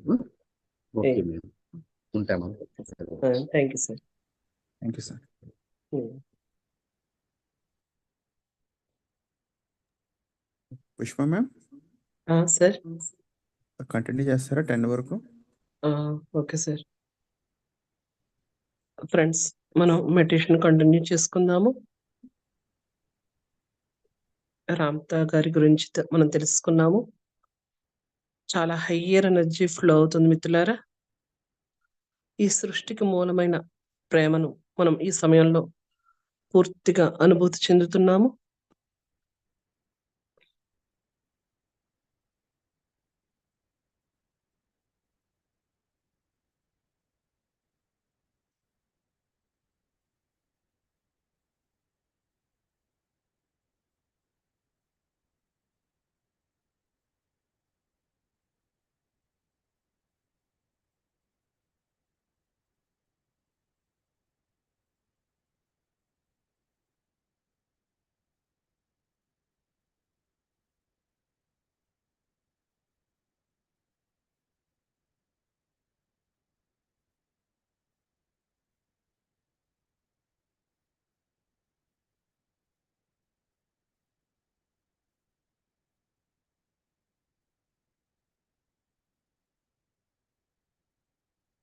Okay madam, ఉంటామా? Thank you sir. Thank you sir. Pushpa ma'am sir. Continue చేస్తారా 10 వరకు? Okay sir. ఫ్రెండ్స్, మనం మెడిటేషన్ కంటిన్యూ చేసుకుందాము. రామ్తా గారి గురించి మనం తెలుసుకున్నాము. చాలా హయ్యర్ ఎనర్జీ ఫ్లో అవుతుంది మిత్రులారా. ఈ సృష్టికి మూలమైన ప్రేమను మనం ఈ సమయంలో పూర్తిగా అనుభూతి చెందుతున్నాము.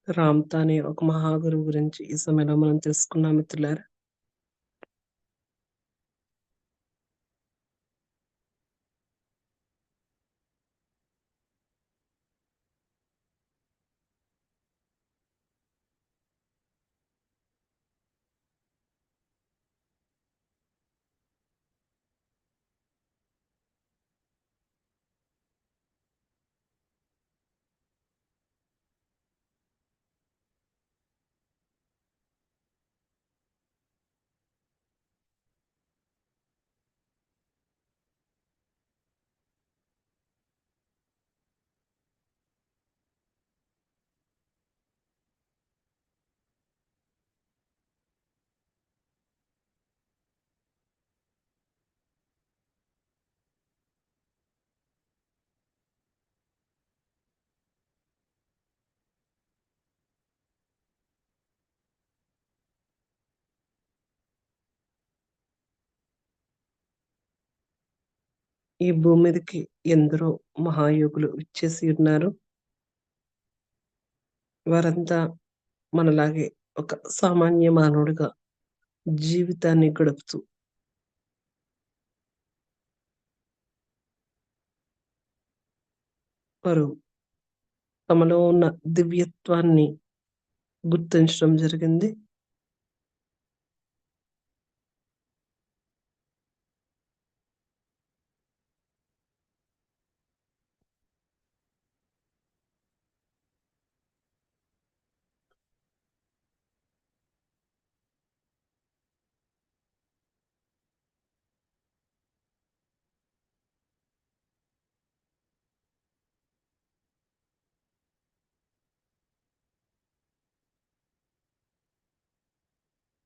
రామ్తా అనే ఒక మహాగురువు గురించి ఈ సమయంలో మనం తెలుసుకున్నాం మిత్రులారా. ఈ భూమి మీదకి ఎందరో మహాయోగులు ఇచ్చేసి ఉన్నారు. వారంతా మనలాగే ఒక సామాన్య మానవుడిగా జీవితాన్ని గడుపుతూ వారు తమలో ఉన్న దివ్యత్వాన్ని గుర్తించడం జరిగింది.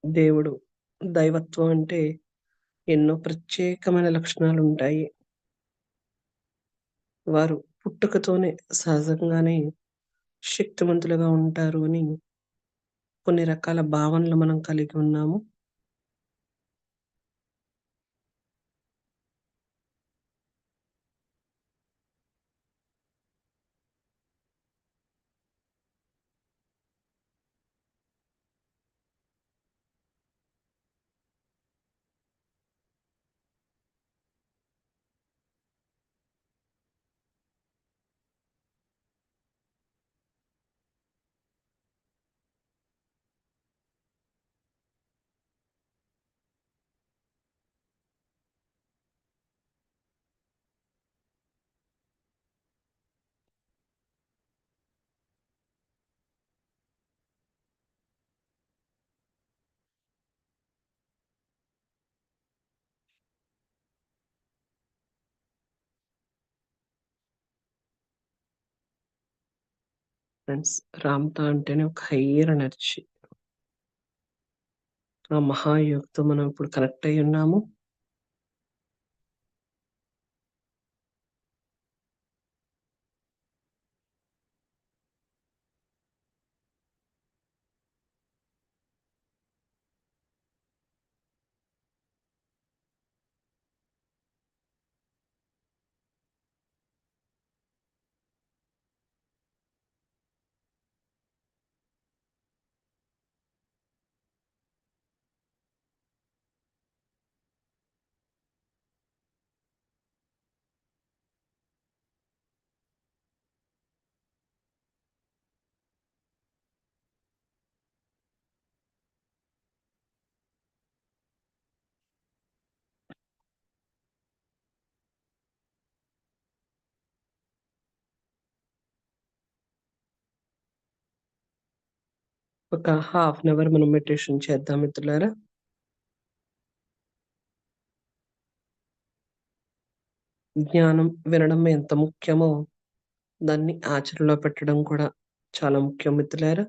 దేవుడు, దైవత్వం అంటే ఎన్నో ప్రత్యేకమైన లక్షణాలు ఉంటాయి. వారు పుట్టుకతోనే సహజంగానే శక్తివంతులుగా ఉంటారు అని కొన్ని రకాల భావనలు మనం కలిగి ఉన్నాము. ఫ్రెండ్స్. రామ్‌తా అంటేనే ఒక హైయర్ ఎనర్జీ. ఆ మహాయోగితో మనం ఇప్పుడు కనెక్ట్ అయ్యి ఉన్నాము. ఒక హాఫ్ అన్ అవర్ మనం మెడిటేషన్ చేద్దాం మిత్రులారా. జ్ఞానం వినడం ఎంత ముఖ్యమో, దాన్ని ఆచరణలో పెట్టడం కూడా చాలా ముఖ్యం మిత్రులారా.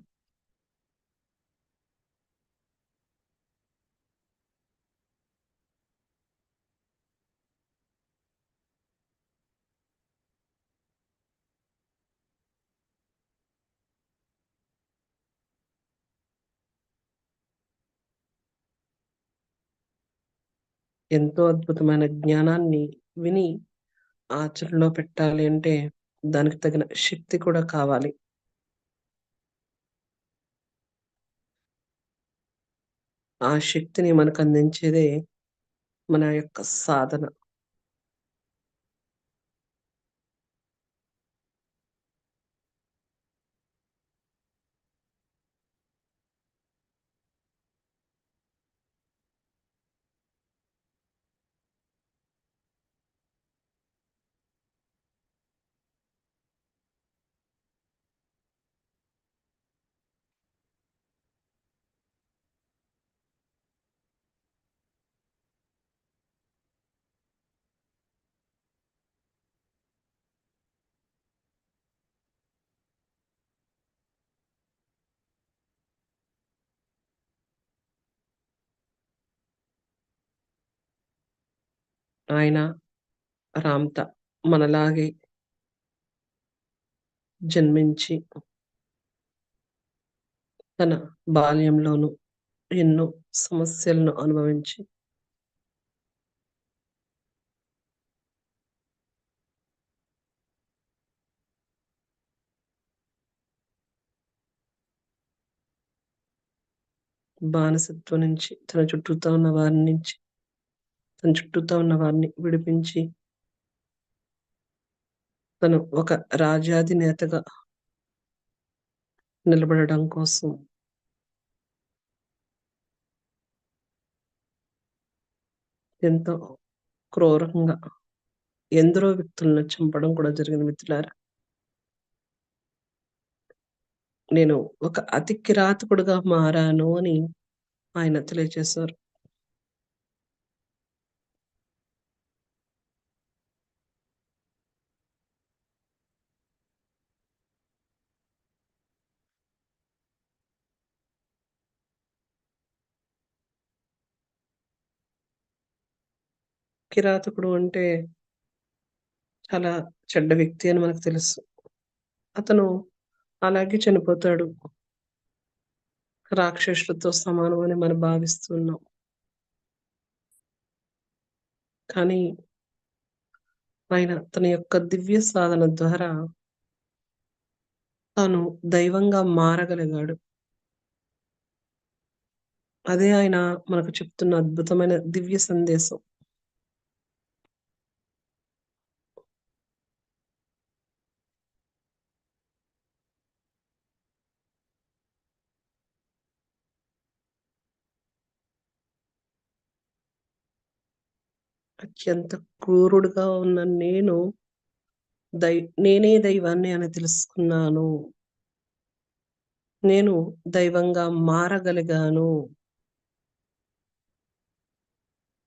ఎంతో అద్భుతమైన జ్ఞానాన్ని విని ఆచరణలో పెట్టాలి అంటే దానికి తగిన శక్తి కూడా కావాలి. ఆ శక్తిని మనకు అందించేదే మన యొక్క సాధన. ఆయన రామ్‌తా మనలాగే జన్మించి తన బాల్యంలోనూ ఎన్నో సమస్యలను అనుభవించి బానిసత్వం నుంచి, తన చుట్టూతా ఉన్న వారి నుంచి, తన చుట్టూతా ఉన్న వారిని విడిపించి, తను ఒక రాజాధినేతగా నిలబడడం కోసం ఎంతో క్రూరంగా ఎందరో వ్యక్తులను చంపడం కూడా జరిగింది మిత్రులారా. నేను ఒక అతి కిరాతకుడుగా మారాను అని ఆయన తెలియజేశారు. కిరాతకుడు అంటే చాలా చెడ్డ వ్యక్తి అని మనకు తెలుసు. అతను అలాగే చనిపోతాడు. రాక్షసులతో సమానం అని మనం భావిస్తున్నాం. కానీ ఆయన తన యొక్క దివ్య సాధన ద్వారా తాను దైవంగా మారగలిగాడు. అదే ఆయన మనకు చెప్తున్న అద్భుతమైన దివ్య సందేశం. అత్యంత క్రూరుడుగా ఉన్న నేను నేనే దైవాన్ని అని తెలుసుకున్నాను. నేను దైవంగా మారగలిగాను.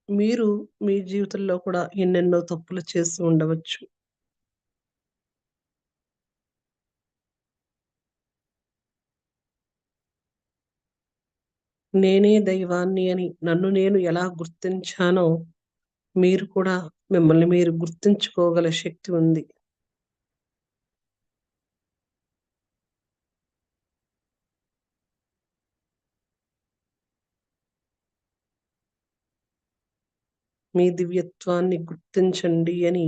మీరు మీ జీవితంలో కూడా ఎన్నెన్నో తప్పులు చేసి ఉండవచ్చు. నేనే దైవాన్ని అని నన్ను నేను ఎలా గుర్తించానో మీరు కూడా మిమ్మల్ని మీరు గుర్తించుకోగల శక్తి ఉంది. మీ దివ్యత్వాన్ని గుర్తించండి అని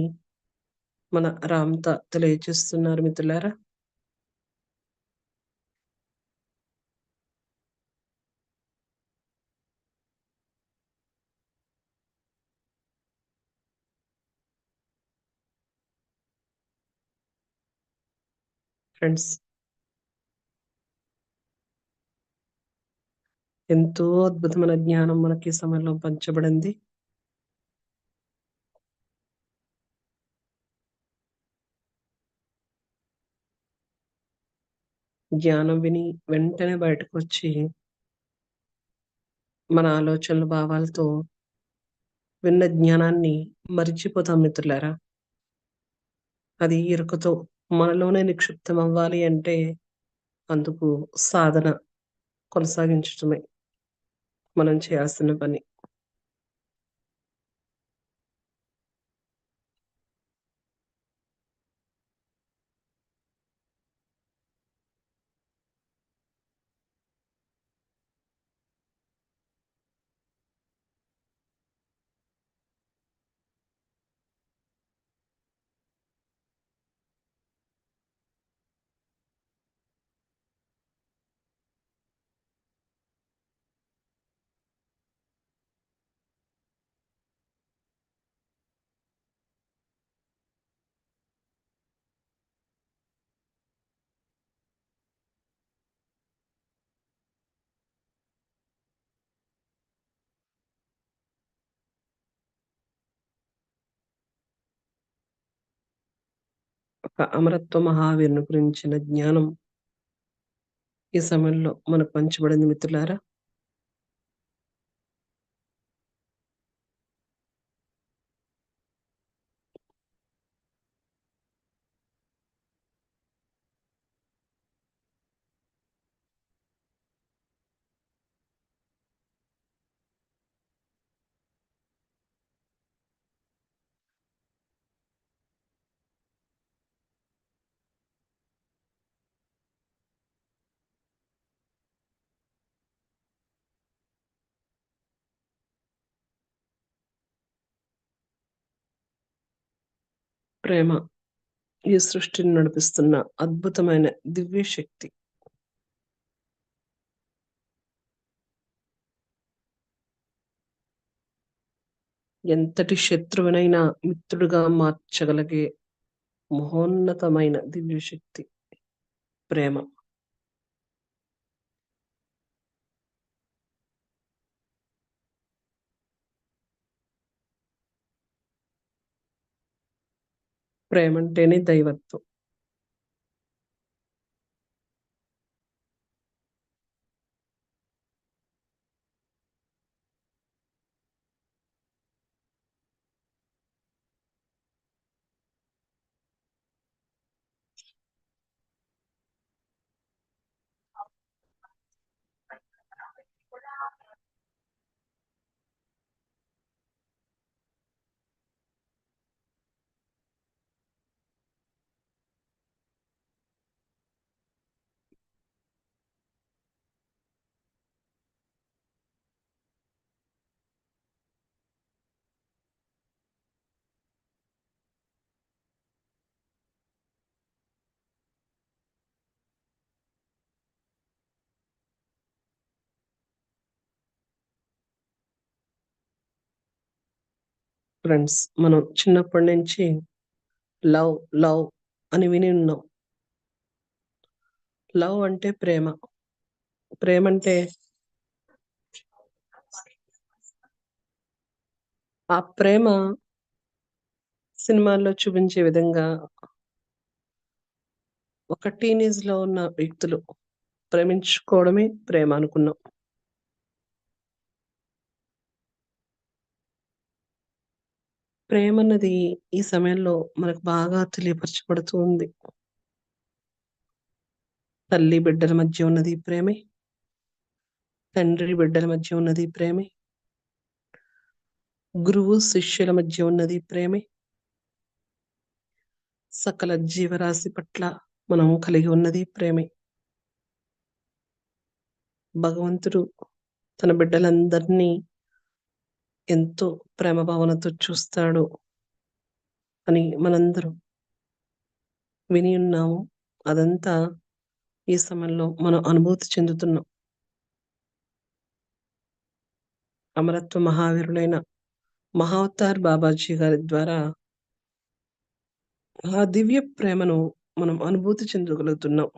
మన రామ్త తెలియజేస్తున్నారు మిత్రులారా. ఫ్రెండ్స్, ఎంతో అద్భుతమైన జ్ఞానం మనకి ఈ సమయంలో పంచబడింది. జ్ఞానం విని వెంటనే బయటకు వచ్చి మన ఆలోచనలు భావాలతో విన్న జ్ఞానాన్ని మరిచిపోతాం మిత్రులారా. అది ఎరుకతో మనలోనే నిక్షిప్తం అవ్వాలి అంటే అందుకు సాధన కొనసాగించటమే మనం చేయాల్సిన పని. ఒక అమరత్వ మహావీరుని గురించిన జ్ఞానం ఈ సమయంలో మనకు పంచబడింది మిత్రులారా. ప్రేమ ఈ సృష్టిని నడిపిస్తున్న అద్భుతమైన దివ్య శక్తి. ఎంతటి శత్రువునైనా మిత్రుడుగా మార్చగలిగే మహోన్నతమైన దివ్య శక్తి ప్రేమ. ప్రేమ అంటేనే దైవత్వం. ఫ్రెండ్స్, మనం చిన్నప్పటి నుంచి లవ్ లవ్ అని విని ఉన్నాం. లవ్ అంటే ప్రేమ. ప్రేమ అంటే ఆ ప్రేమ సినిమాల్లో చూపించే విధంగా ఒక టీనేజ్ లో ఉన్న వ్యక్తులు ప్రేమించుకోవడమే ప్రేమ అనుకున్నాం. ప్రేమ అన్నది ఈ సమయంలో మనకు బాగా తెలియపరచబడుతూ ఉంది. తల్లి బిడ్డల మధ్య ఉన్నది ప్రేమే. తండ్రి బిడ్డల మధ్య ఉన్నది ప్రేమే. గురువు శిష్యుల మధ్య ఉన్నది ప్రేమే. సకల జీవరాశి పట్ల మనం కలిగి ఉన్నది ప్రేమే. భగవంతుడు తన బిడ్డలందరినీ ఎంతో ప్రేమ భావనతో చూస్తాడు అని మనందరం విని ఉన్నాము. అదంతా ఈ సమయంలో మనం అనుభూతి చెందుతున్నాం. అమరత్వ మహావీరులైన మహావతార్ బాబాజీ గారి ద్వారా ఆ దివ్య ప్రేమను మనం అనుభూతి చెందగలుగుతున్నాం.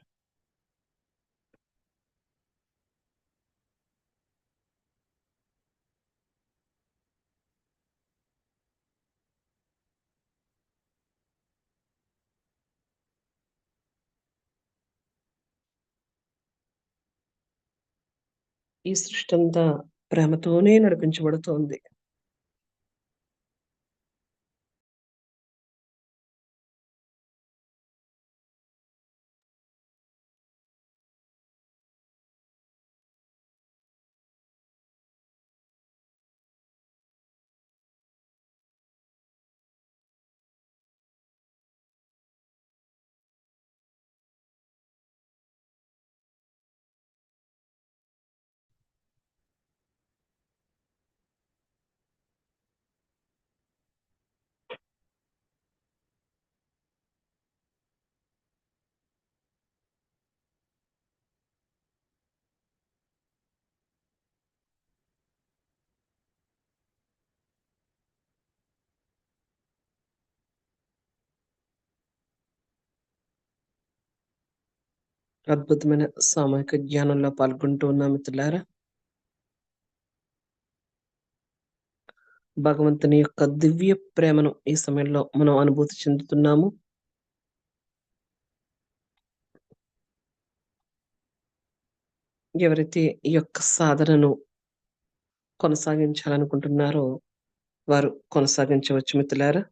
ఈ సృష్టి అంతా ప్రేమతోనే నడిపించబడుతోంది. అద్భుతమైన సామూహిక జ్ఞానంలో పాల్గొంటూ ఉన్నాం మిత్రులారా. భగవంతుని యొక్క దివ్య ప్రేమను ఈ సమయంలో మనం అనుభూతి చెందుతున్నాము. ఎవరైతే ఈ యొక్క సాధనను కొనసాగించాలనుకుంటున్నారో వారు కొనసాగించవచ్చు మిత్రులారా.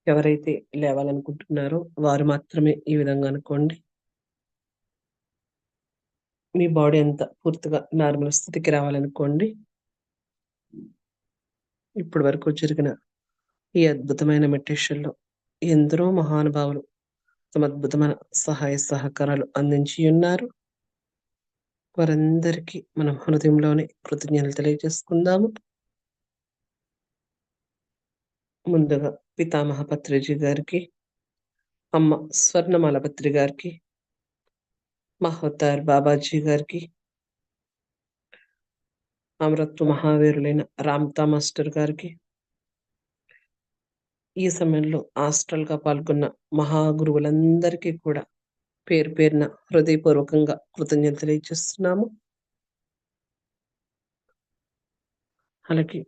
ఎవరైతే లేవాలనుకుంటున్నారో వారు మాత్రమే ఈ విధంగా అనుకోండి. మీ బాడీ అంతా పూర్తిగా నార్మల్ స్థితికి రావాలనుకోండి. ఇప్పటి వరకు జరిగిన ఈ అద్భుతమైన మెడిటేషన్లో ఎందరో మహానుభావులు తమ అద్భుతమైన సహాయ సహకారాలు అందించి ఉన్నారు. వారందరికీ మనం హృదయంలోనే కృతజ్ఞతలు తెలియజేసుకుందాము. ముందుగా పితామహ పత్రిజీ గారికి, అమ్మ స్వర్ణమాల పత్రి గారికి, మహోతార్ బాబాజీ గారికి, అమరత్వ మహావీరులైన రామ్తా మాస్టర్ గారికి, ఈ సమయంలో హాస్టల్ గా పాల్గొన్న మహాగురువులందరికీ కూడా పేరు పేరున హృదయపూర్వకంగా కృతజ్ఞతలు తెలియజేస్తున్నాము. అలాగే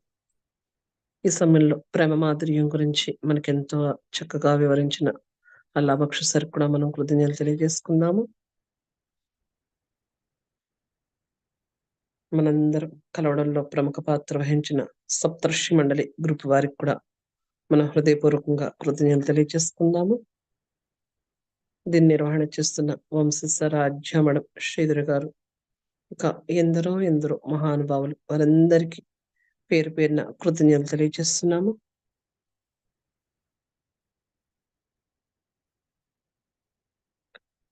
ఈ సమయంలో ప్రేమ మాధుర్యం గురించి మనకెంతో చక్కగా వివరించిన అల్లాబక్ష సార్ కూడా మనం కృతజ్ఞతలు తెలియజేసుకుందాము. మనందరం కలవడంలో ప్రముఖ పాత్ర వహించిన సప్తర్షి మండలి గ్రూప్ వారికి కూడా మనం హృదయపూర్వకంగా కృతజ్ఞతలు తెలియజేసుకుందాము. దీన్ని నిర్వహణ చేస్తున్న వంశీసరాజ్య మేడం శ్రీధర్ గారు, ఇంకా ఎందరో మహానుభావులు, వారందరికీ పేరు పేరున కృతజ్ఞతలు తెలియజేస్తున్నాము.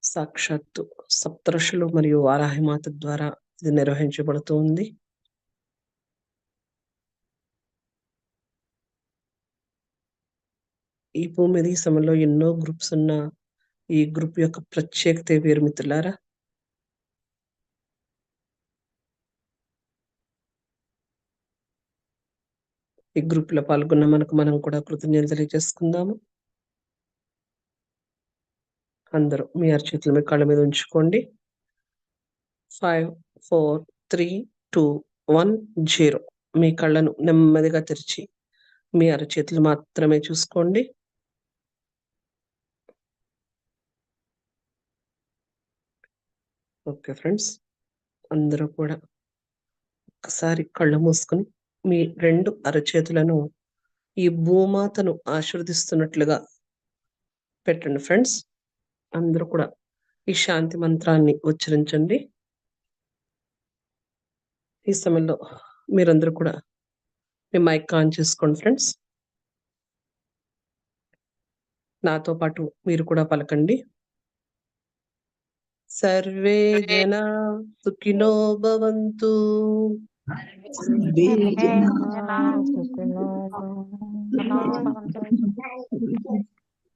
సాక్షాత్తు సప్తఋషులు మరియు వారాహిమాత ద్వారా ఇది నిర్వహించబడుతుంది. ఈ భూమి మీద ఈ సమయంలో ఎన్నో గ్రూప్స్ ఉన్న ఈ గ్రూప్ యొక్క ప్రత్యేకత వేరు మిత్రులారా. ఈ గ్రూప్ లో పాల్గొన్న మనం కూడా కృతజ్ఞతలు తెలియజేసుకుందాము. అందరూ మీ అరచేతులు మీ కళ్ళ మీద ఉంచుకోండి. 5, 4, 3, 2, 1, 0. మీ కళ్ళను నెమ్మదిగా తెరిచి మీ అరచేతులు మాత్రమే చూసుకోండి. ఓకే ఫ్రెండ్స్, అందరూ కూడా ఒకసారి కళ్ళు మూసుకుని మీ 2 అరచేతులను ఈ భూమాతను ఆశీర్వదిస్తున్నట్లుగా పెట్టండి ఫ్రెండ్స్. అందరూ కూడా ఈ శాంతి మంత్రాన్ని ఉచ్చరించండి. ఈ సమయంలో మీరందరూ కూడా మీ మైక్ ఆన్ చేసుకోండి ఫ్రెండ్స్. నాతో పాటు మీరు కూడా పలకండి. సర్వే జనా సుఖినో భవంతు.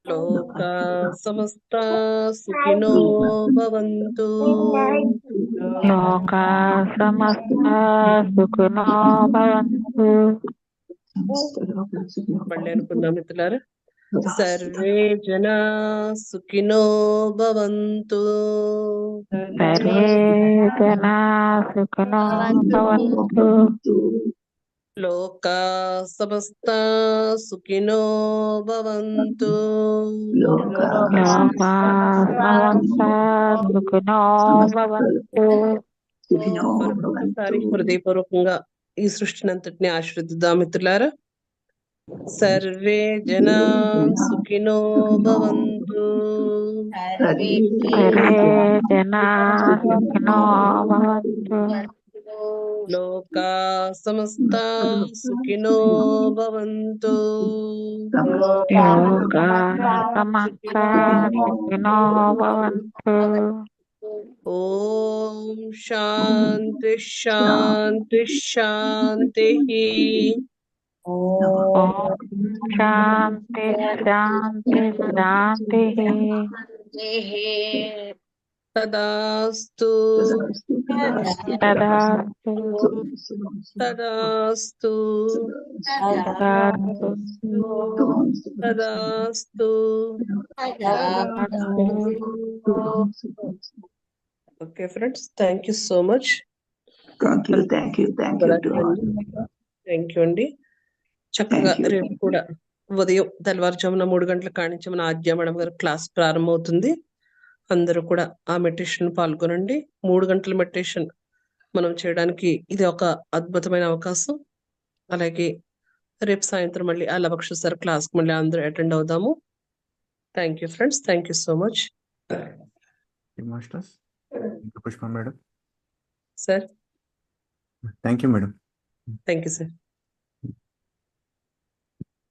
లోకా సమస్తా సుఖినో భవంతు. లోకా సమస్తా సుఖినో భవంతు. మళ్ళీ అనుకుందాం మిత్రులారా. సర్వే జనా సుఖినో భవంతు. సర్వే జనా సుఖినో భవంతు. లోకా సమస్తా సుఖినో భవంతు. లోకా సమస్తా సుఖినో భవంతు. మరొకసారి హృదయపూర్వకంగా ఈ సృష్టిని అంతటిని ఆశీర్వదిద్దాం మిత్రులారా. సర్వే జనా సుఖినో భవంతు. సర్వే జనా సుఖినో భవంతు. లోకా సమస్తా సుఖినో భవంతు. లోకా సమస్తా సుఖినో భవంతు. ఓం శాంతి శాంతి శాంతి. ఓం శాంతి శాంతి శాంతి. తదాస్తు తదాస్తు తదాస్తు తదాస్తు. Okay friends, thank you so much. Thank you అండి. చక్కగా రేపు కూడా ఉదయం తెల్లవారుజామున 3 గంటల కానించి మన ఆద్య మేడం గారి క్లాస్ ప్రారంభమవుతుంది. అందరూ కూడా ఆ మెడిటేషన్ పాల్గొనండి. 3 గంటల మెడిటేషన్ మనం చేయడానికి ఇది ఒక అద్భుతమైన అవకాశం. అలాగే రేపు సాయంత్రం మళ్ళీ ఆ లవక్ష సార్ క్లాస్కి మళ్ళీ అందరూ అటెండ్ అవుదాము. Thank you friends, thank you so much. Masters Pushpa madam. Sir thank you madam. Thank you sir.